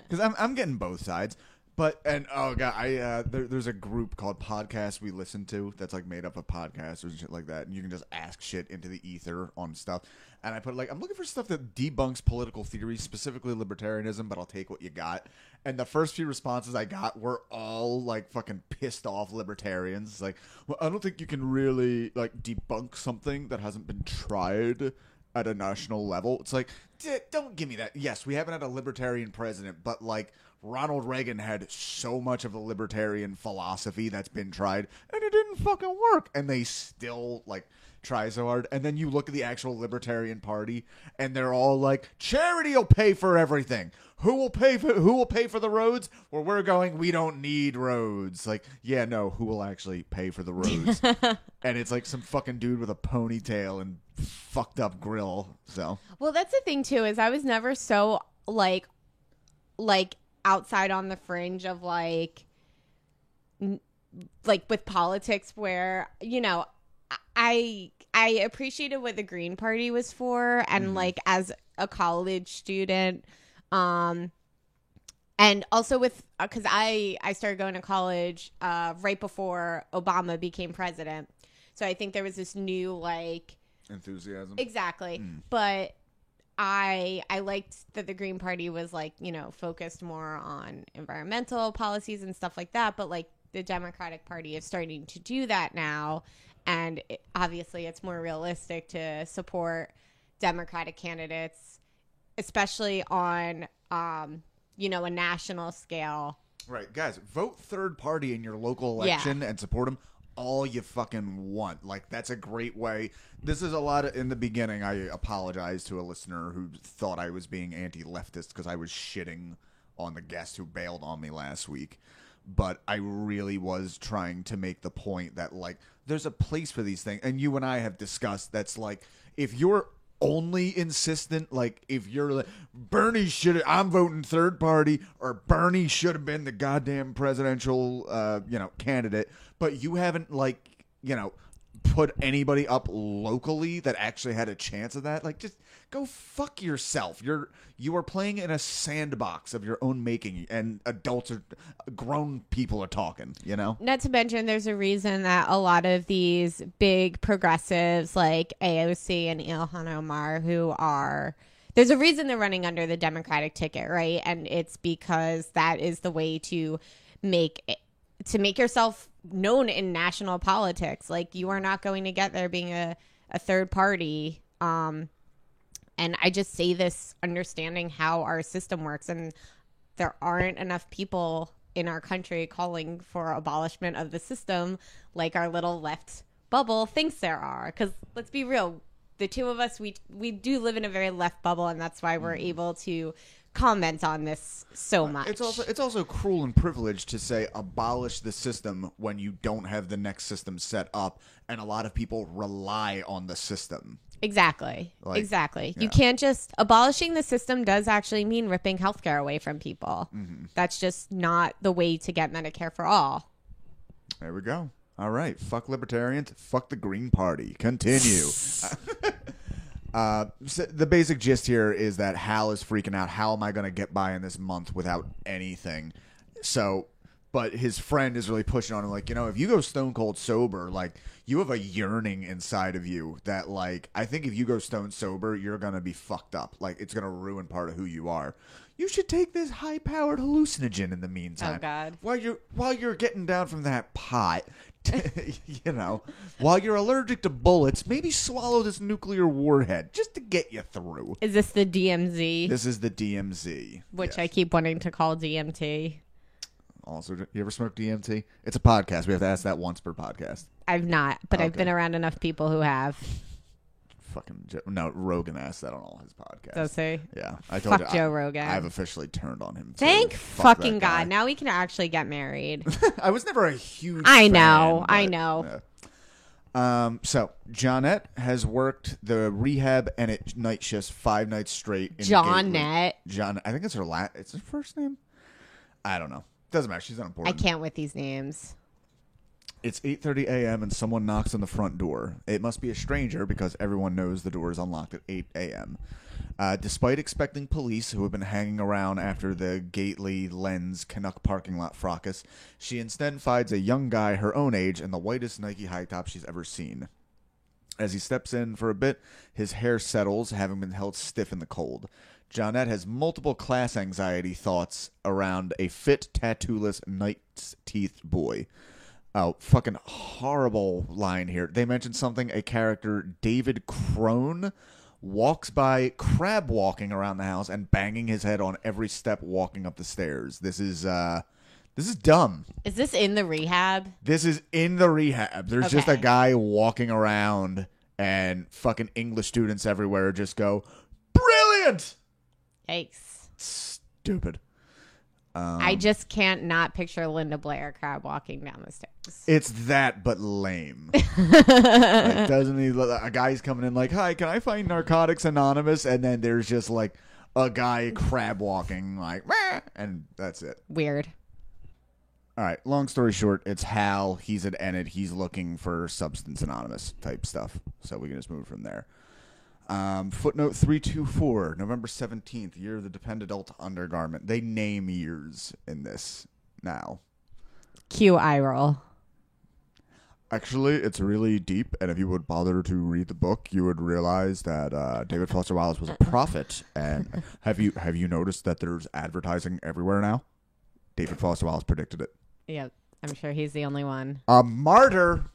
because I'm getting both sides. But oh god, there's a group called Podcasts We Listen To that's like made up of podcasters and shit like that, and you can just ask shit into the ether on stuff. And I put like, I'm looking for stuff that debunks political theories, specifically libertarianism, but I'll take what you got. And the first few responses I got were all like fucking pissed off libertarians. Like, well, I don't think you can really like debunk something that hasn't been tried at a national level. It's like, don't give me that. Yes, we haven't had a libertarian president, but like Ronald Reagan had so much of the libertarian philosophy that's been tried, and it didn't fucking work. And they still like try so hard. And then you look at the actual Libertarian Party, and they're all like, charity will pay for everything. Who will pay for the roads? Where we're going, we don't need roads. Like, yeah, no, who will actually pay for the roads? And it's like some fucking dude with a ponytail and fucked up grill. So, well, that's the thing too, is I was never so like outside on the fringe of like with politics, where, you know, I appreciated what the Green Party was for, and like as a college student, and also with because I started going to college right before Obama became president, so I think there was this new like enthusiasm. Exactly, but I liked that the Green Party was like, you know, focused more on environmental policies and stuff like that, but like the Democratic Party is starting to do that now. And obviously, it's more realistic to support Democratic candidates, especially on, you know, a national scale. Right. Guys, vote third party in your local election and support them all you fucking want. Like, that's a great way. This is a lot of, in the beginning, I apologize to a listener who thought I was being anti-leftist because I was shitting on the guest who bailed on me last week. But I really was trying to make the point that, like, there's a place for these things. And you and I have discussed that's like, if you're only insistent, like, if you're like, Bernie should, I'm voting third party, or Bernie should have been the goddamn presidential, you know, candidate, but you haven't, like, you know, put anybody up locally that actually had a chance of that, like, just go fuck yourself. You are playing in a sandbox of your own making, and grown people are talking, you know? Not to mention, there's a reason that a lot of these big progressives like AOC and Ilhan Omar, there's a reason they're running under the Democratic ticket, right? And it's because that is the way to make yourself known in national politics. Like, you are not going to get there being a third party. And I just say this understanding how our system works, and there aren't enough people in our country calling for abolishment of the system like our little left bubble thinks there are. Because let's be real, the two of us, we do live in a very left bubble, and that's why we're able to comment on this so much. It's also cruel and privileged to say abolish the system when you don't have the next system set up, and a lot of people rely on the system. Exactly. Like, exactly. yeah. You can't just abolishing the system does actually mean ripping healthcare away from people. Mm-hmm. That's just not the way to get Medicare for all. There we go. All right. Fuck libertarians. Fuck the Green Party. Continue. So the basic gist here is that Hal is freaking out. How am I going to get by in this month without anything? So, but his friend is really pushing on him, like, if you go stone cold sober, like, you have a yearning inside of you that, like, I think if you go stone sober, you're going to be fucked up. Like, it's going to ruin part of who you are. You should take this high-powered hallucinogen in the meantime. Oh, God. While you're getting down from that pot, while you're allergic to bullets, maybe swallow this nuclear warhead just to get you through. Is this the DMZ? This is the DMZ. Which yes. I keep wanting to call DMT. Also, you ever smoke DMT? It's a podcast. We have to ask that once per podcast. I've not, but I've Okay. been around enough people who have. No, Rogan asked that on all his podcasts. Does he? Yeah, I told Fuck you. Joe Rogan. I've officially turned on him. Thank Fuck fucking that guy. God. Now we can actually get married. I was never a huge. I know, fan, I but, know. So Johnette has worked the rehab and night shifts 5 nights straight. In Johnette. John, I think it's her It's her first name. I don't know. Doesn't matter. She's I unimportant. can't with these names. It's 8:30 a.m. and someone knocks on the front door. It must be a stranger because everyone knows the door is unlocked at 8 a.m. Despite expecting police who have been hanging around after the Gately Lens Canuck parking lot fracas, she instead finds a young guy her own age in the whitest Nike high top she's ever seen. As he steps in for a bit, his hair settles, having been held stiff in the cold. Johnette has multiple class anxiety thoughts around a fit, tattooless, knight's teeth boy. Oh, fucking horrible line here. They mentioned something, a character, David Crone, walks by crab walking around the house and banging his head on every step walking up the stairs. This is dumb. Is this in the rehab? This is in the rehab. There's just a Okay. guy walking around and fucking English students everywhere just go, brilliant! Yikes. Stupid. I just can't not picture Linda Blair crab walking down the stairs. It's that, but lame. Like, doesn't he? A guy's coming in like, "Hi, can I find Narcotics Anonymous?" And then there's just like a guy crab walking, like, "Meh," and that's it. Weird. All right. Long story short, it's Hal. He's at Enid. He's looking for Substance Anonymous type stuff. So we can just move from there. Footnote 324, November 17th, year of the dependent adult undergarment. They name years in this now. Cue eye roll. Actually, it's really deep, and if you would bother to read the book, you would realize that David Foster Wallace was a prophet. And have you noticed that there's advertising everywhere now? David Foster Wallace predicted it. Yep. I'm sure he's the only one. A martyr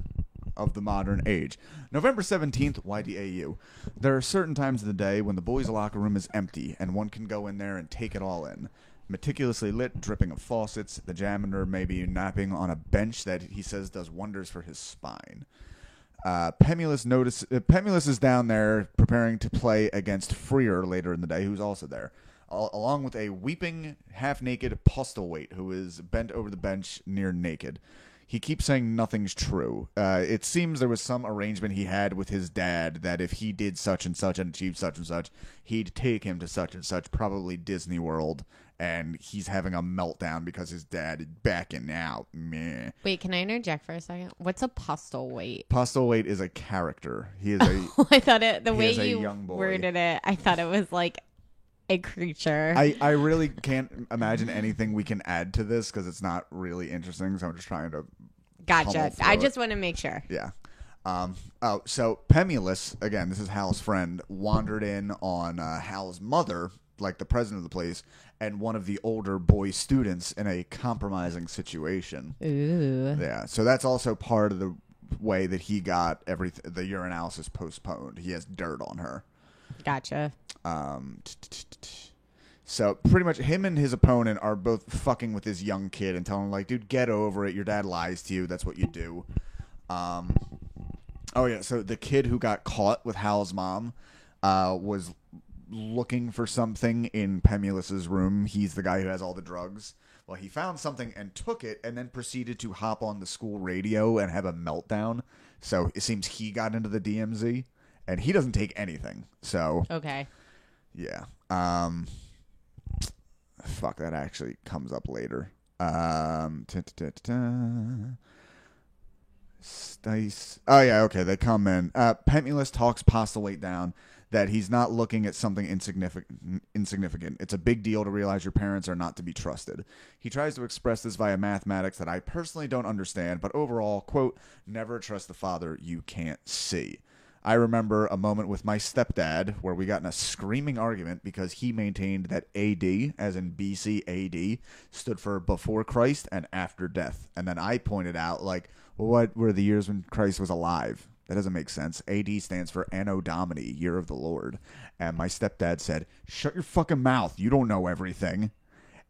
of the modern age. November 17th, YDAU. There are certain times of the day when the boys' locker room is empty, and one can go in there and take it all in. Meticulously lit, dripping of faucets, the janitor may be napping on a bench that he says does wonders for his spine. Pemulus is down there preparing to play against Freer later in the day, who's also there, along with a weeping, half-naked Postlethwaite who is bent over the bench near naked. He keeps saying nothing's true. It seems there was some arrangement he had with his dad that if he did such and such and achieved such and such, he'd take him to such and such, probably Disney World, and he's having a meltdown because his dad is backing out. Meh. Wait, can I interject for a second? What's a Postlethwaite? Postlethwaite is a character. He is a... I thought it, the He way is a you young boy. worded it, I thought it was like a creature. I really can't imagine anything we can add to this because it's not really interesting, so I'm just trying to... Gotcha. pummel through I it. just want to make sure. Yeah. So Pemulus, again, this is Hal's friend, wandered in on Hal's mother, like the president of the place, and one of the older boy students in a compromising situation. Ooh. Yeah. So that's also part of the way that he got the urinalysis postponed. He has dirt on her. Gotcha. So pretty much him and his opponent are both fucking with this young kid and telling him, like, dude, get over it. Your dad lies to you. That's what you do. Oh, yeah. So the kid who got caught with Hal's mom was looking for something in Pemulus's room. He's the guy who has all the drugs. Well, he found something and took it and then proceeded to hop on the school radio and have a meltdown. So it seems he got into the DMZ. and he doesn't take anything. So Okay. yeah. Fuck, that actually comes up later. Stice. Oh yeah, okay. They come in. Penuless talks Postlewaite down that he's not looking at something insignificant. It's a big deal to realize your parents are not to be trusted. He tries to express this via mathematics that I personally don't understand, but overall, quote, never trust the father you can't see. I remember a moment with my stepdad where we got in a screaming argument because he maintained that AD, as in BC AD, stood for before Christ and after death. And then I pointed out, like, well, what were the years when Christ was alive? That doesn't make sense. AD stands for Anno Domini, Year of the Lord. And my stepdad said, shut your fucking mouth. You don't know everything.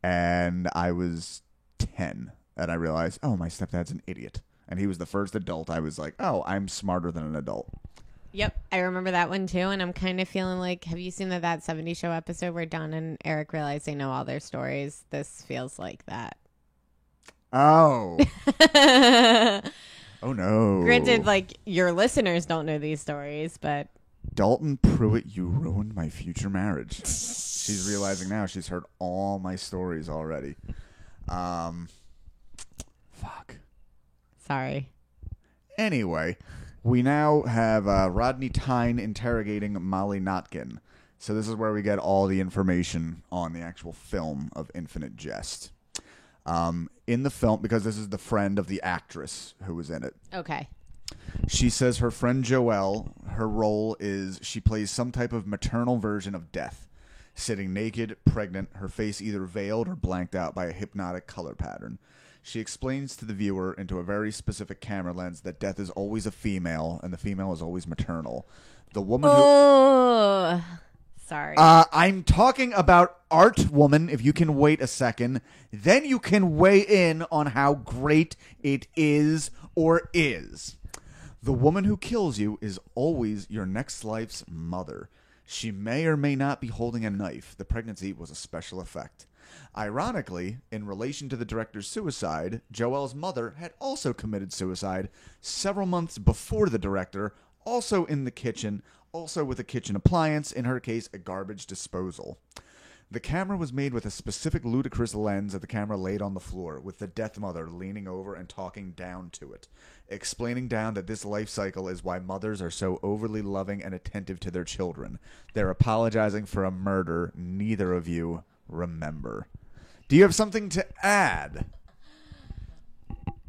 And I was 10. And I realized, oh, my stepdad's an idiot. And he was the first adult. I was like, oh, I'm smarter than an adult. Yep, I remember that one too, and I'm kind of feeling like, have you seen that 70s Show episode where Don and Eric realize they know all their stories? This feels like that. Oh. Oh, no. Granted, like, your listeners don't know these stories, but... Dalton Pruitt, you ruined my future marriage. She's realizing now she's heard all my stories already. Fuck. Sorry. Anyway, we now have Rodney Tyne interrogating Molly Notkin. So this is where we get all the information on the actual film of Infinite Jest. In the film, because this is the friend of the actress who was in it. Okay. She says her friend Joelle, her role is she plays some type of maternal version of death, sitting naked, pregnant, her face either veiled or blanked out by a hypnotic color pattern. She explains to the viewer into a very specific camera lens that death is always a female and the female is always maternal. The woman who... Sorry. I'm talking about Art Woman, if you can wait a second. Then you can weigh in on how great it is or is. The woman who kills you is always your next life's mother. She may or may not be holding a knife. The pregnancy was a special effect. Ironically, in relation to the director's suicide, Joelle's mother had also committed suicide several months before the director, also in the kitchen, also with a kitchen appliance, in her case, a garbage disposal. The camera was made with a specific ludicrous lens that the camera laid on the floor, with the death mother leaning over and talking down to it, explaining down that this life cycle is why mothers are so overly loving and attentive to their children. They're apologizing for a murder neither of you remember. Do you have something to add?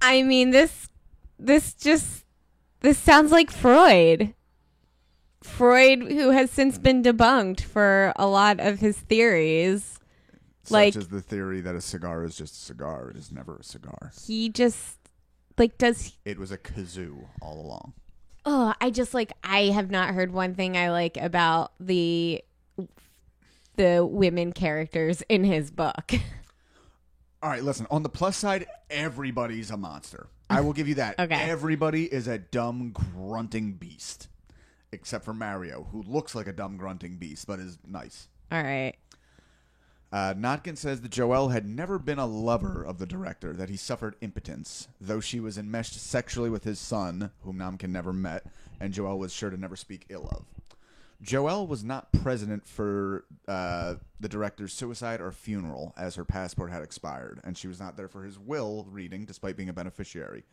I mean, this sounds like Freud. Freud, who has since been debunked for a lot of his theories. Such as the theory that a cigar is just a cigar. It is never a cigar. He just, does... It was a kazoo all along. Oh, I have not heard one thing I like about the women characters in his book. All right, listen. On the plus side, everybody's a monster. I will give you that. Okay. Everybody is a dumb, grunting beast. Except for Mario, who looks like a dumb, grunting beast, but is nice. All right. Notkin says that Joelle had never been a lover of the director, that he suffered impotence, though she was enmeshed sexually with his son, whom Notkin never met, and Joelle was sure to never speak ill of. Joelle was not present for the director's suicide or funeral, as her passport had expired, and she was not there for his will reading, despite being a beneficiary.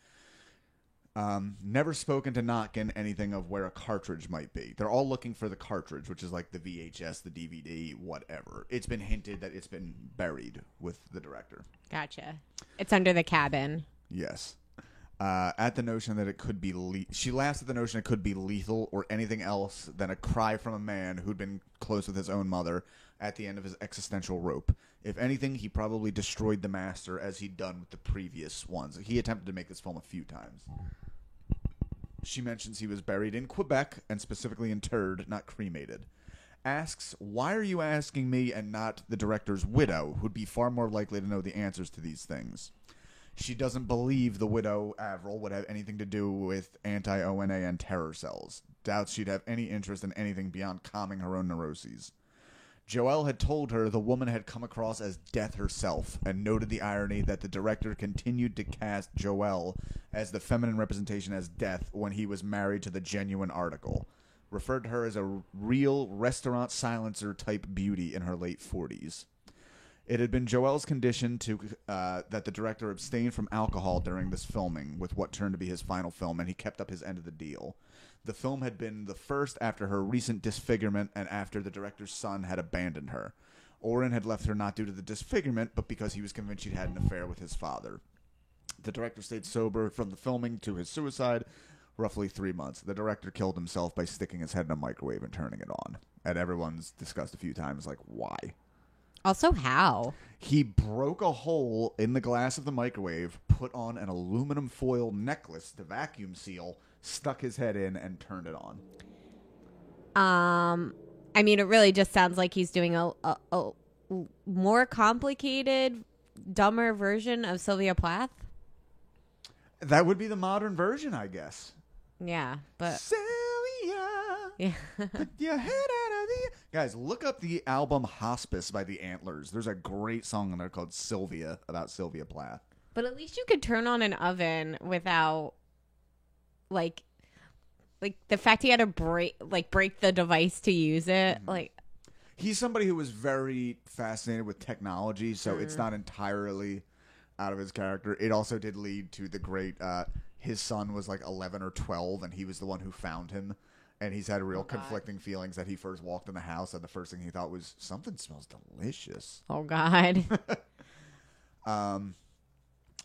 Never spoken to Notkin anything of where a cartridge might be. They're all looking for the cartridge, which is like the VHS, the DVD, whatever. It's been hinted that it's been buried with the director. Gotcha. It's under the cabin. Yes. At the notion that it could be she laughs at the notion it could be lethal or anything else than a cry from a man who'd been close with his own mother at the end of his existential rope. If anything, he probably destroyed the master as he'd done with the previous ones. He attempted to make this film a few times. She mentions he was buried in Quebec and specifically interred, not cremated. Asks, why are you asking me and not the director's widow, who'd be far more likely to know the answers to these things? She doesn't believe the widow, Avril, would have anything to do with anti-ONA and terror cells. Doubts she'd have any interest in anything beyond calming her own neuroses. Joelle had told her the woman had come across as death herself, and noted the irony that the director continued to cast Joelle as the feminine representation as death when he was married to the genuine article. referred to her as a real restaurant silencer type beauty in her late 40s. It had been Joel's condition that the director abstain from alcohol during this filming with what turned to be his final film, and he kept up his end of the deal. The film had been the first after her recent disfigurement and after the director's son had abandoned her. Oren had left her not due to the disfigurement, but because he was convinced she'd had an affair with his father. The director stayed sober from the filming to his suicide, roughly 3 months. The director killed himself by sticking his head in a microwave and turning it on. And everyone's discussed a few times, like, why? Also, how? He broke a hole in the glass of the microwave, put on an aluminum foil necklace to vacuum seal, stuck his head in, and turned it on. I mean, it really just sounds like he's doing a more complicated, dumber version of Sylvia Plath. That would be the modern version, I guess. Yeah, but Sylvia, yeah. put your head out of the... Guys, look up the album Hospice by the Antlers. There's a great song on there called Sylvia, about Sylvia Plath. But at least you could turn on an oven without, like the fact he had to break the device to use it. Mm-hmm. Like, He's somebody who was very fascinated with technology, so it's not entirely out of his character. It also did lead to the great... his son was like 11 or 12, and he was the one who found him. And he's had real conflicting feelings that he first walked in the house, and the first thing he thought was, something smells delicious. oh God.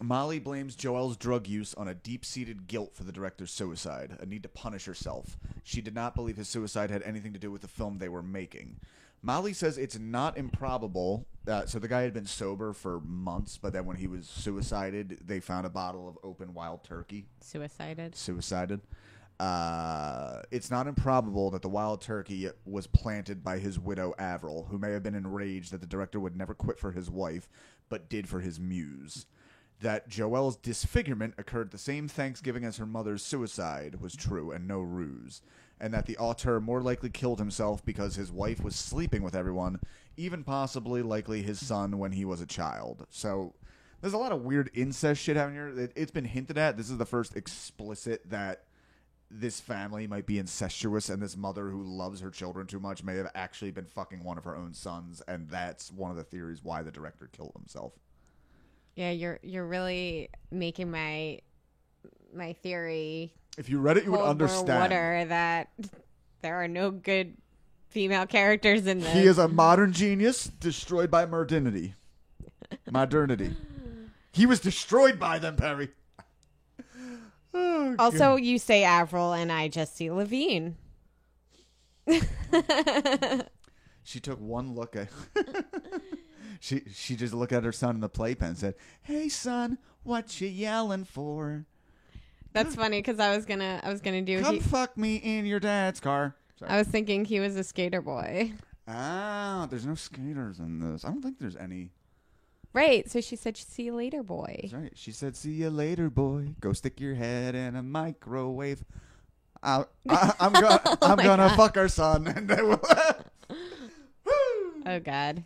Molly blames Joel's drug use on a deep-seated guilt for the director's suicide, a need to punish herself. She did not believe his suicide had anything to do with the film they were making. Molly says it's not improbable. So the guy had been sober for months, but then when he was suicided, they found a bottle of open wild turkey. Suicided. It's not improbable that the wild turkey was planted by his widow Avril, who may have been enraged that the director would never quit for his wife, but did for his muse. That Joel's disfigurement occurred the same Thanksgiving as her mother's suicide was true and no ruse, and that the auteur more likely killed himself because his wife was sleeping with everyone, even possibly likely his son when he was a child. So there's a lot of weird incest shit happening here. It's been hinted at. This is the first explicit that this family might be incestuous, and this mother who loves her children too much may have actually been fucking one of her own sons, and that's one of the theories why the director killed himself. Yeah, you're really making my theory. If you read it, you would hold more understand. water that there are no good female characters in this. He is a modern genius destroyed by modernity. Modernity. He was destroyed by them, Perry. Oh, also, God. you say Avril, and I just see Levine. She took one look at... She just looked at her son in the playpen and said, "Hey, son, what you yelling for?" That's funny because I was gonna do. Come fuck me in your dad's car. Sorry. I was thinking he was a skater boy. Ah, there's no skaters in this. I don't think there's any. Right. So she said, "See you later, boy." That's right. She said, "See you later, boy. Go stick your head in a microwave." I'm gonna fuck our son, and I will. Oh God.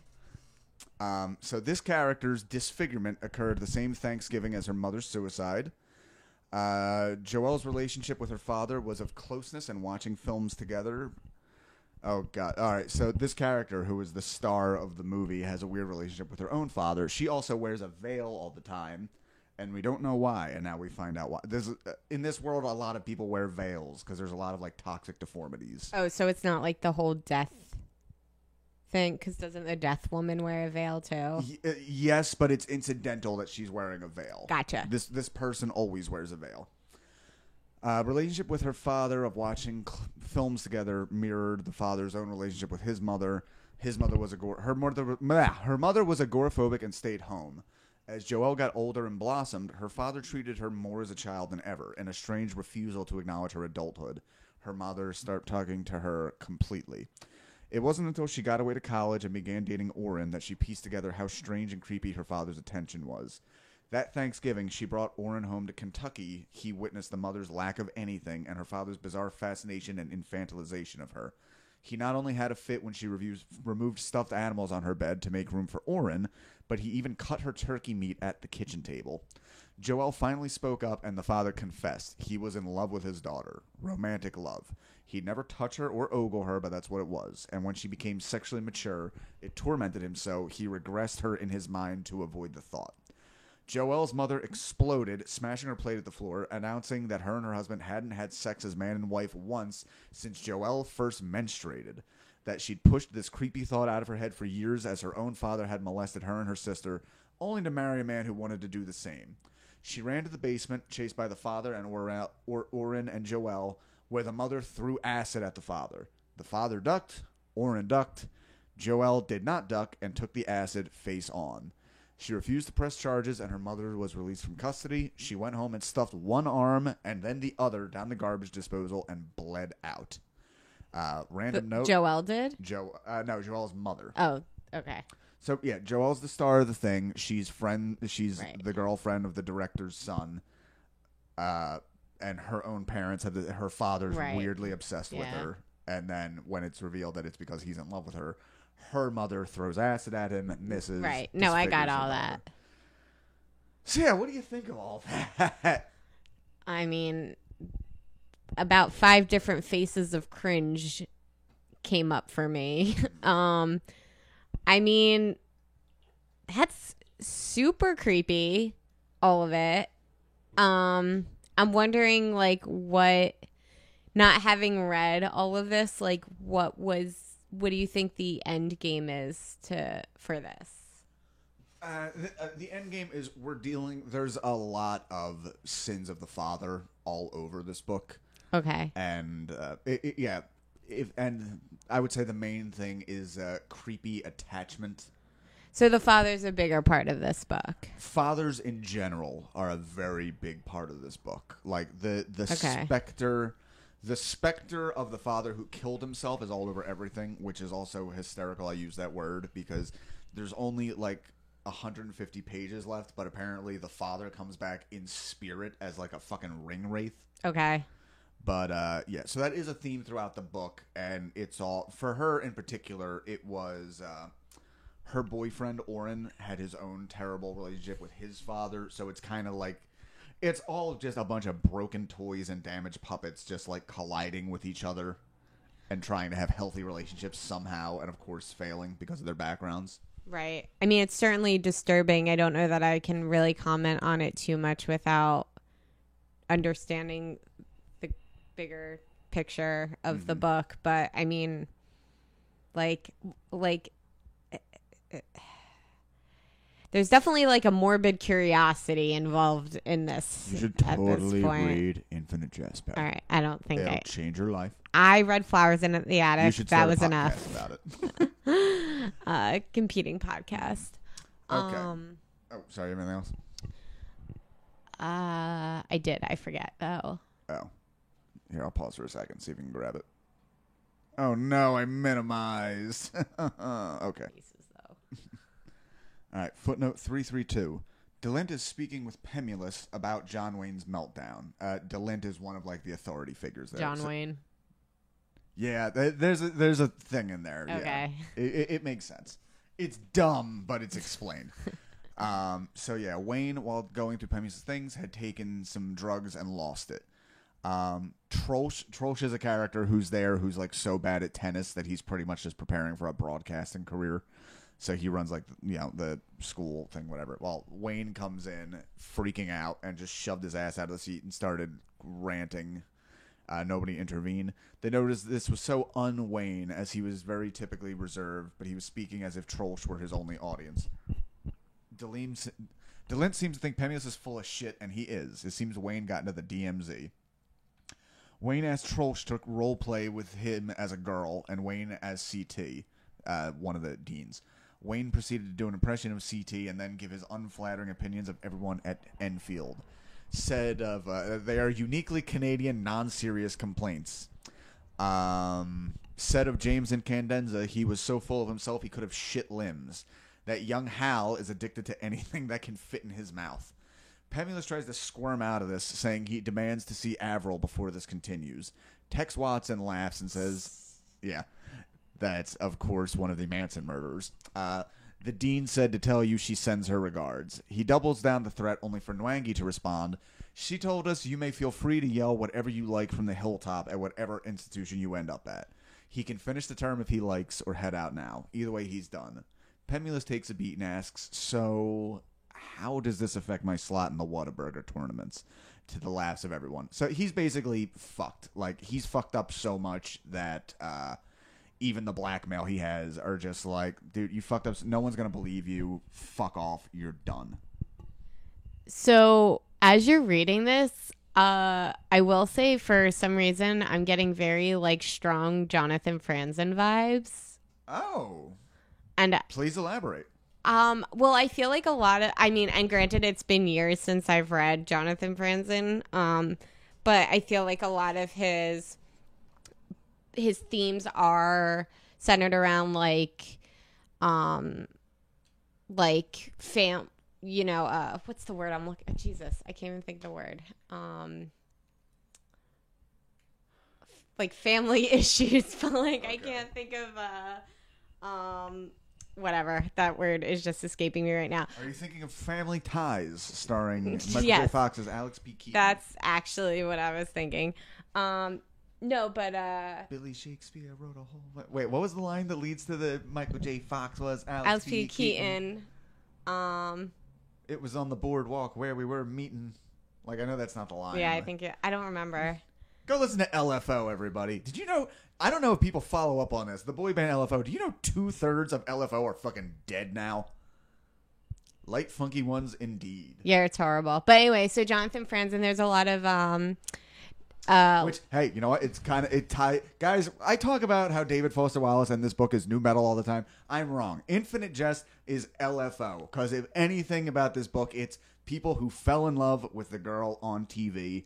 So this character's disfigurement occurred the same Thanksgiving as her mother's suicide. Joelle's relationship with her father was of closeness and watching films together. Oh, God. All right, so this character, who is the star of the movie, has a weird relationship with her own father. She also wears a veil all the time, and we don't know why, and now we find out why. In this world, a lot of people wear veils because there's a lot of, like, toxic deformities. Oh, so it's not like the whole death thing, because doesn't the death woman wear a veil too? Yes, but it's incidental that she's wearing a veil. Gotcha. This person always wears a veil. Relationship with her father of watching films together mirrored the father's own relationship with his mother. His mother was her mother was agoraphobic and stayed home. As Joelle got older and blossomed, her father treated her more as a child than ever, in a strange refusal to acknowledge her adulthood. Her mother started talking to her completely. It wasn't until she got away to college and began dating Oren that she pieced together how strange and creepy her father's attention was. That Thanksgiving, she brought Oren home to Kentucky. He witnessed the mother's lack of anything and her father's bizarre fascination and infantilization of her. He not only had a fit when she removed stuffed animals on her bed to make room for Oren, but he even cut her turkey meat at the kitchen table. Joel finally spoke up, and the father confessed. He was in love with his daughter. Romantic love. He'd never touch her or ogle her, but that's what it was. And when she became sexually mature, it tormented him, so he regressed her in his mind to avoid the thought. Joelle's mother exploded, smashing her plate at the floor, announcing that her and her husband hadn't had sex as man and wife once since Joelle first menstruated. That she'd pushed this creepy thought out of her head for years as her own father had molested her and her sister, only to marry a man who wanted to do the same. She ran to the basement, chased by the father and Oren and Joelle, where the mother threw acid at the father. The father ducked, Oren ducked. Joelle did not duck and took the acid face on. She refused to press charges, and her mother was released from custody. She went home and stuffed one arm and then the other down the garbage disposal and bled out. Random note. Joelle did? No, Joelle's mother. Oh, okay. So yeah, Joelle's the star of the thing. She's Right. the girlfriend of the director's son. And her own parents her father's Right. weirdly obsessed with her. And then when it's revealed that it's because he's in love with her, her mother throws acid at him, misses. Right. No, I got disfigures all her that. daughter. So yeah, what do you think of all that? I mean, about 5 different faces of cringe came up for me. I mean, that's super creepy, all of it. I'm wondering, like, what, not having read all of this, like, what do you think the end game is for this? The end game is there's a lot of sins of the father all over this book. Okay. And and I would say the main thing is creepy attachment. So the father's a bigger part of this book. Fathers in general are a very big part of this book. Like the Okay. specter of the father who killed himself is all over everything, which is also hysterical. I use that word because there's only like 150 pages left, but apparently the father comes back in spirit as like a fucking ring wraith. Okay. But yeah, so that is a theme throughout the book, and it's all for her in particular. It was her boyfriend Oren had his own terrible relationship with his father, so it's kind of like it's all just a bunch of broken toys and damaged puppets just like colliding with each other and trying to have healthy relationships somehow, and of course failing because of their backgrounds. Right. I mean, it's certainly disturbing. I don't know that I can really comment on it too much without understanding the bigger picture of the book. But I mean, like, there's definitely like a morbid curiosity involved in this. You should at this totally point. read Infinite Jest. All right. I don't think It'll change your life. I read Flowers in the Attic. You should That start was a enough. podcast about it. Competing podcast. Okay. Oh, sorry. Anything else? I did. I forget. Oh. Oh. Here, I'll pause for a second, see if we can grab it. Oh, no, I minimized. Okay. Pieces, though. All right, footnote 332. DeLint is speaking with Pemulus about John Wayne's meltdown. DeLint is one of, like, the authority figures there. John So- Wayne. Yeah, there's a thing in there. Okay. Yeah. It makes sense. It's dumb, but it's explained. So yeah, Wayne, while going through Pemulus' things, had taken some drugs and lost it. Trolsch is a character who's like so bad at tennis that he's pretty much just preparing for a broadcasting career. So he runs like the school thing, whatever. Well, Wayne comes in freaking out and just shoved his ass out of the seat and started ranting. Nobody intervened. They noticed this was so un-Wayne, as he was very typically reserved, but he was speaking as if Trolsch were his only audience. DeLint seems to think Pemulus is full of shit, and he is. It seems Wayne got into the DMZ. Wayne asked Trolsch to role play with him as a girl, and Wayne as CT, one of the deans. Wayne proceeded to do an impression of CT and then give his unflattering opinions of everyone at Enfield. Said of they are uniquely Canadian, non-serious complaints. Said of James Incandenza, he was so full of himself he could have shit limbs. That young Hal is addicted to anything that can fit in his mouth. Pemulus tries to squirm out of this, saying he demands to see Avril before this continues. Tex Watson laughs and says, Yeah. That's, of course, one of the Manson murderers. The dean said to tell you she sends her regards. He doubles down the threat only for Nwangi to respond. She told us you may feel free to yell whatever you like from the hilltop at whatever institution you end up at. He can finish the term if he likes or head out now. Either way, he's done. Pemulus takes a beat and asks, so how does this affect my slot in the Whataburger tournaments? To the laughs of everyone. So he's basically fucked. Like, he's fucked up so much that even the blackmail he has are just like, dude, you fucked up. No one's going to believe you. Fuck off. You're done. So as you're reading this, I will say for some reason I'm getting very like strong Jonathan Franzen vibes. Oh. And please elaborate. well, I feel like a lot of, I mean, and granted it's been years since I've read Jonathan Franzen, but I feel like a lot of his themes are centered around like what's the word I'm looking, Jesus, I can't even think of the word. Like family issues, but like okay. I can't think of whatever, that word is just escaping me right now. Are you thinking of Family Ties starring Michael Yes. J. Fox as Alex P. Keaton? That's actually what I was thinking. No, but Billy Shakespeare wrote a whole... Wait, what was the line that leads to the Michael J. Fox was Alex P. Keaton. It was on the boardwalk where we were meeting. Like, I know that's not the line. Yeah, I think I don't remember. Go listen to LFO, everybody. Did you know... I don't know if people follow up on this. The boy band LFO. Do you know 2/3 of LFO are fucking dead now? Light, funky ones, indeed. Yeah, it's horrible. But anyway, so Jonathan Franzen, there's a lot of... Which, hey, you know what? It's kind of... Guys, I talk about how David Foster Wallace and this book is new metal all the time. I'm wrong. Infinite Jest is LFO. Because if anything about this book, it's people who fell in love with the girl on TV.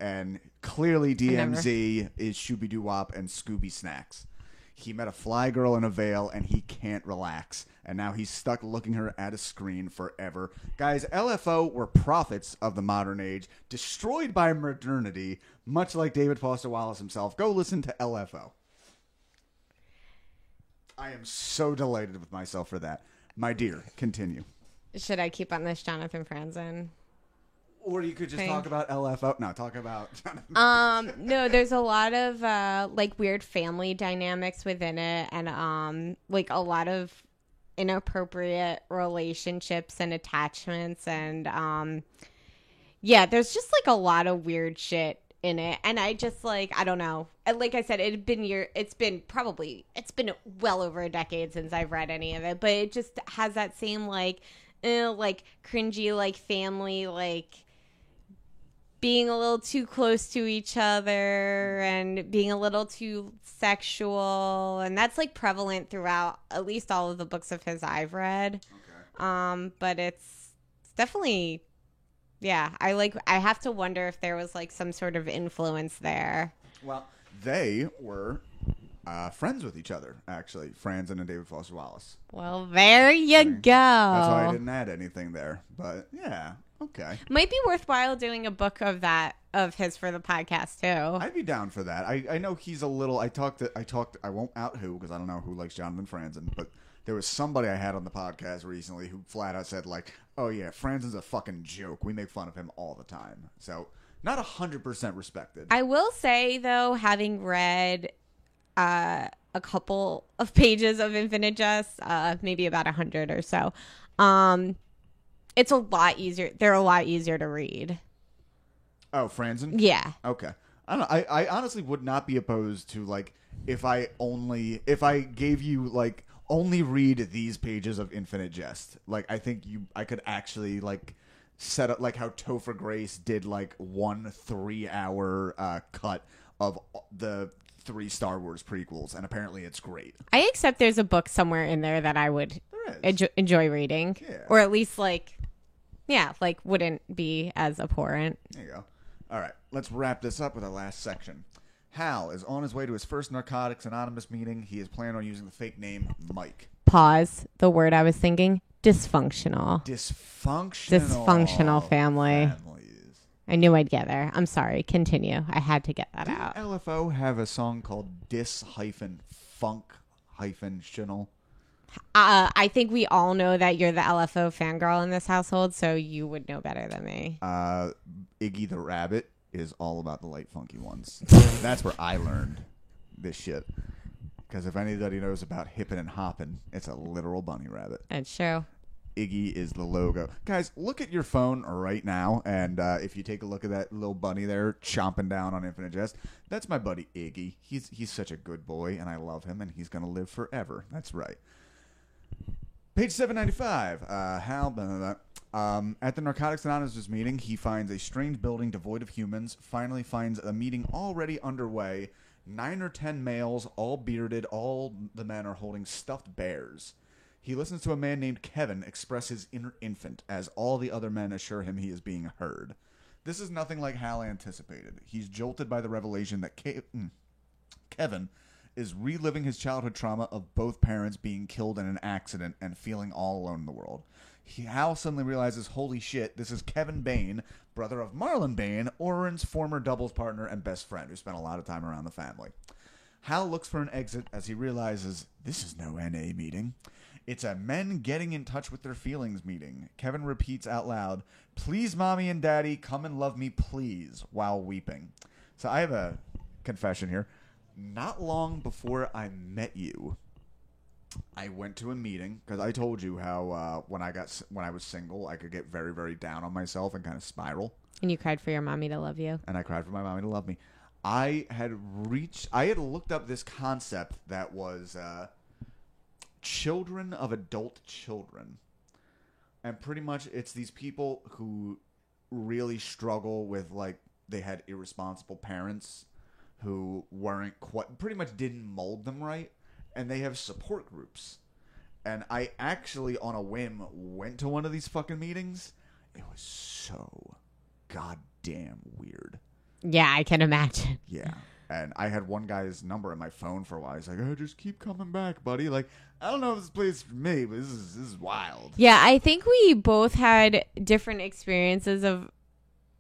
And clearly DMZ is Shooby Doo Wop and Scooby Snacks. He met a fly girl in a veil and he can't relax. And now he's stuck looking her at a screen forever. Guys, LFO were prophets of the modern age, destroyed by modernity, much like David Foster Wallace himself. Go listen to LFO. I am so delighted with myself for that. My dear, continue. Should I keep on this Jonathan Franzen? Or you could just talk about LFO. No, talk about Jonathan. No, there's a lot of like weird family dynamics within it, and like a lot of inappropriate relationships and attachments, and yeah, there's just like a lot of weird shit in it, and I just like, I don't know. Like I said, it's been well over a decade since I've read any of it, but it just has that same like cringy like family like being a little too close to each other and being a little too sexual, and that's like prevalent throughout at least all of the books of his I've read. Okay. But it's definitely, yeah, I have to wonder if there was like some sort of influence there. Well, they were friends with each other, actually, Franzen and David Foster Wallace. Well, there you go. That's why I didn't add anything there, but yeah. Okay. Might be worthwhile doing a book of his for the podcast too. I'd be down for that. I know he's a little. I won't out who, because I don't know who likes Jonathan Franzen, but there was somebody I had on the podcast recently who flat out said like, "Oh yeah, Franzen's a fucking joke. We make fun of him all the time." So not 100% respected. I will say though, having read a couple of pages of Infinite Jest, maybe about 100 or so, it's a lot easier. They're a lot easier to read. Oh, Franzen? Yeah. Okay. I don't know. I honestly would not be opposed to like if I gave you like only read these pages of Infinite Jest. Like I think I could actually like set up like how Topher Grace did like 1 3-hour cut of the 3 Star Wars prequels, and apparently it's great. I accept there's a book somewhere in there that I would enjoy reading, or at least like. Yeah, like wouldn't be as abhorrent. There you go. All right, let's wrap this up with our last section. Hal is on his way to his first Narcotics Anonymous meeting. He is planning on using the fake name Mike. Pause. The word I was thinking, dysfunctional. Dysfunctional Dysfunctional family. Families. I knew I'd get there. I'm sorry. Continue. I had to get that Didn't out. LFO have a song called Dis-Funk-Channel? I think we all know that you're the LFO fangirl in this household, so you would know better than me. Iggy the Rabbit is all about the light funky ones. That's where I learned this shit. Because if anybody knows about hippin' and hoppin', it's a literal bunny rabbit. That's true. Iggy is the logo. Guys, look at your phone right now, and if you take a look at that little bunny there chomping down on Infinite Jest, that's my buddy Iggy. He's such a good boy, and I love him, and he's going to live forever. That's right. Page 795. At the Narcotics Anonymous meeting, he finds a strange building devoid of humans, finally finds a meeting already underway. 9 or 10 males, all bearded, all the men are holding stuffed bears. He listens to a man named Kevin express his inner infant, as all the other men assure him he is being heard. This is nothing like Hal anticipated. He's jolted by the revelation that Kevin is reliving his childhood trauma of both parents being killed in an accident and feeling all alone in the world. Hal suddenly realizes, holy shit, this is Kevin Bain, brother of Marlon Bain, Oren's former doubles partner and best friend, who spent a lot of time around the family. Hal looks for an exit as he realizes this is no NA meeting. It's a men getting in touch with their feelings meeting. Kevin repeats out loud, "Please, mommy and daddy, come and love me, please," while weeping. So I have a confession here. Not long before I met you, I went to a meeting because I told you how when I was single, I could get very, very down on myself and kind of spiral. And you cried for your mommy to love you. And I cried for my mommy to love me. I had looked up this concept that was children of adult children. And pretty much it's these people who really struggle with, like, they had irresponsible parents who pretty much didn't mold them right. And they have support groups. And I actually, on a whim, went to one of these fucking meetings. It was so goddamn weird. Yeah, I can imagine. Yeah. And I had one guy's number in my phone for a while. He's like, "Oh, just keep coming back, buddy." Like, I don't know if this place is for me, but this is wild. Yeah, I think we both had different experiences of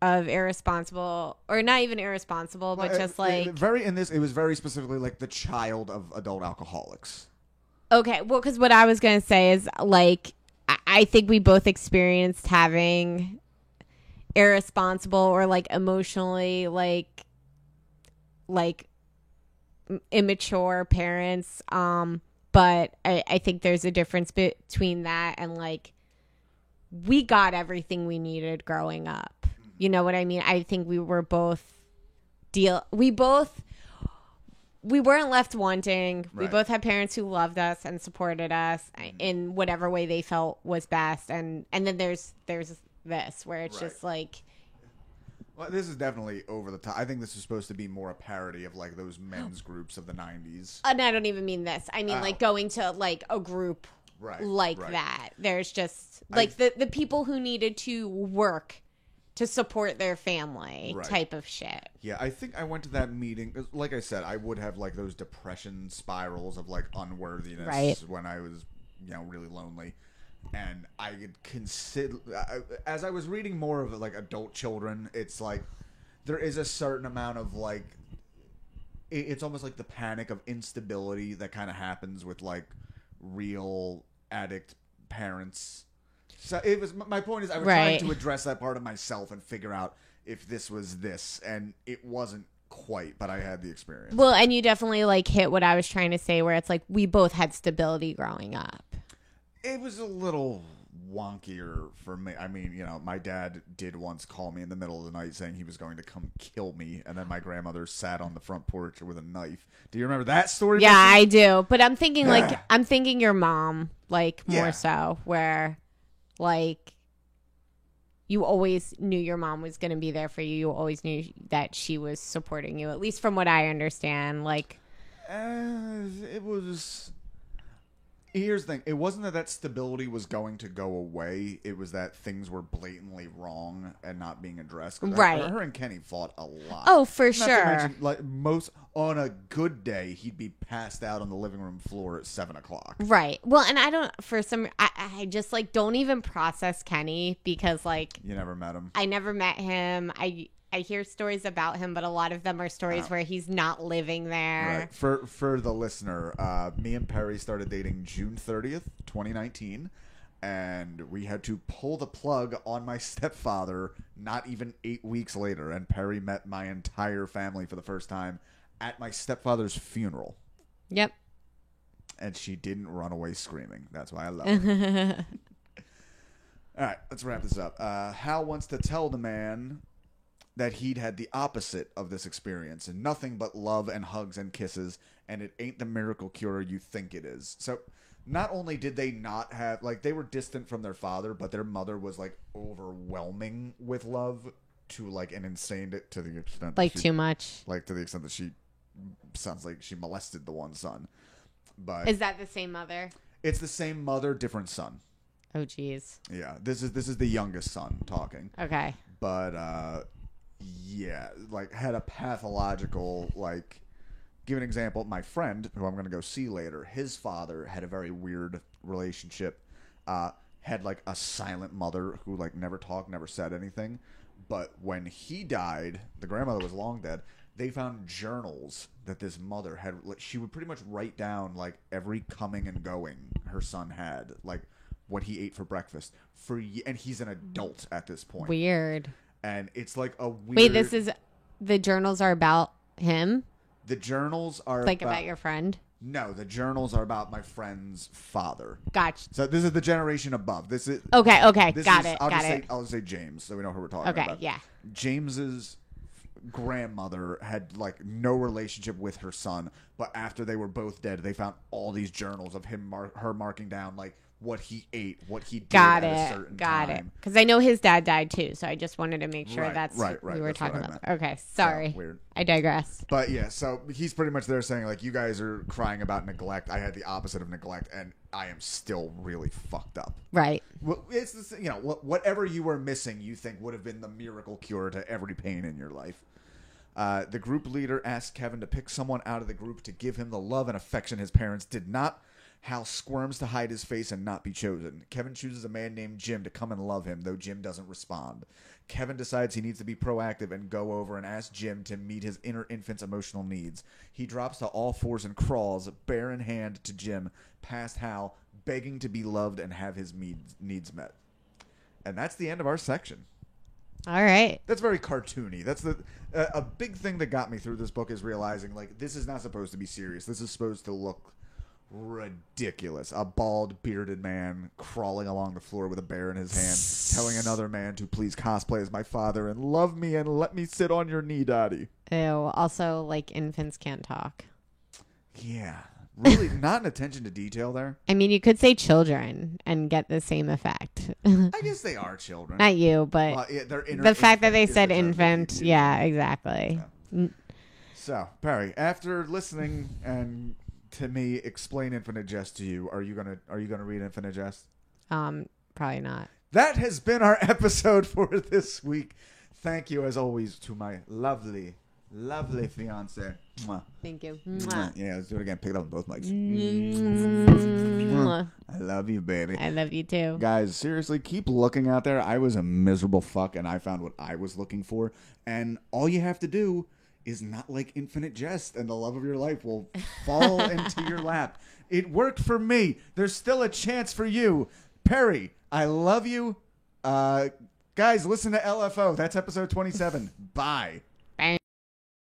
irresponsible, or not even irresponsible, but just like it was very specifically like the child of adult alcoholics. Okay, well, because what I was gonna say is, like, I think we both experienced having irresponsible or like emotionally like immature parents, but I think there's a difference between that and, like, we got everything we needed growing up. You know what I mean? I think we were both we weren't left wanting. Right. We both had parents who loved us and supported us in whatever way they felt was best. And then there's this where it's just like, well, this is definitely over the top. I think this is supposed to be more a parody of, like, those men's groups of the 90s. And I don't even mean this. I mean, like, going to, like, a group like that. There's just, like, the people who needed to work to support their family type of shit. Yeah, I think I went to that meeting. Like I said, I would have, like, those depression spirals of, like, unworthiness when I was, really lonely. And I could consider, as I was reading more of, like, adult children, it's like there is a certain amount of, like, it's almost like the panic of instability that kind of happens with, like, real addict parents. So it was, my point is I was trying to address that part of myself and figure out if this was this, and it wasn't quite, but I had the experience. Well, and you definitely, like, hit what I was trying to say, where it's like we both had stability growing up. It was a little wonkier for me. I mean, my dad did once call me in the middle of the night saying he was going to come kill me, and then my grandmother sat on the front porch with a knife. Do you remember that story? Yeah, I do. But I'm thinking, I'm thinking your mom, like, more so, where, like, you always knew your mom was going to be there for you. You always knew that she was supporting you, at least from what I understand. Like, it was... Here's the thing. It wasn't that stability was going to go away. It was that things were blatantly wrong and not being addressed. 'Cause Right. Her and Kenny fought a lot. Oh, for Not to sure. mention, like, on a good day, he'd be passed out on the living room floor at 7 o'clock. Right. Well, and I don't, for some, I just like don't even process Kenny because like You never met him. I never met him. I hear stories about him, but a lot of them are stories where he's not living there. Right. For the listener, me and Perry started dating June 30th, 2019, and we had to pull the plug on my stepfather not even 8 weeks later, and Perry met my entire family for the first time at my stepfather's funeral, Yep. and she didn't run away screaming. That's why I love her. All right, let's wrap this up. Hal wants to tell the man that he'd had the opposite of this experience and nothing but love and hugs and kisses, and it ain't the miracle cure you think it is. So not only did they not have, like, they were distant from their father, but their mother was, like, overwhelming with love to, like, an insane, to the extent Like that she, too much. like, to the extent that she sounds like she molested the one son. But Is that the same mother? it's the same mother, different son. Oh, geez. Yeah, this is the youngest son talking. Okay. But yeah, like, had a pathological, like, give an example. My friend, who I'm going to go see later, his father had a very weird relationship. Had, like, a silent mother who, like, never talked, never said anything. But when he died, the grandmother was long dead. They found journals that this mother had. She would pretty much write down, like, every coming and going her son had, like, what he ate for breakfast. And he's an adult at this point. Weird. And it's like a weird... Wait, this is, the journals are about him? The journals are Like about your friend? No, the journals are about my friend's father. Gotcha. So this is the generation above. This is... Okay, This got is, it, I'll got just it. I'll just say James, so we know who we're talking Okay, about. yeah. James's grandmother had, like, no relationship with her son, but after they were both dead, they found all these journals of her marking down, like, what he ate, what he did Got at a it, certain got time. it. Because I know his dad died too, so I just wanted to make sure Right, that's right, we were that's what talking I about. meant. Okay, sorry. weird. I digress. But yeah, so he's pretty much there saying, like, you guys are crying about neglect. I had the opposite of neglect, and I am still really fucked up. Right. Well, it's the, you know, whatever you were missing, you think would have been the miracle cure to every pain in your life. The group leader asked Kevin to pick someone out of the group to give him the love and affection his parents did not. Hal squirms to hide his face and not be chosen. Kevin chooses a man named Jim to come and love him, though Jim doesn't respond. Kevin decides he needs to be proactive and go over and ask Jim to meet his inner infant's emotional needs. He drops to all fours and crawls, bare in hand, to Jim, past Hal, begging to be loved and have his needs met. And that's the end of our section. All right. That's very cartoony. That's a big thing that got me through this book is realizing, like, this is not supposed to be serious. This is supposed to look ridiculous. A bald, bearded man crawling along the floor with a bear in his hand, telling another man to please cosplay as my father and love me and let me sit on your knee, Daddy. Ew. Also, like, infants can't talk. Yeah. Really not an attention to detail there. I mean, you could say children and get the same effect. I guess they are children. Not you, but Yeah, their inner the fact that infant they is said the term infant. they use. Yeah, exactly. So, Perry, after listening and to me explain Infinite Jest to you, are you gonna read Infinite Jest? Probably not. That has been our episode for this week. Thank you, as always, to my lovely, lovely fiance. Mwah. Thank you. Mwah. Yeah, let's do it again. Pick it up on both mics. Mwah. I love you, baby. I love you too. Guys, seriously, keep looking out there. I was a miserable fuck, and I found what I was looking for. And all you have to do is not like Infinite Jest, and the love of your life will fall into your lap. It worked for me. There's still a chance for you. Perry, I love you. Guys, listen to LFO. That's episode 27. Bye.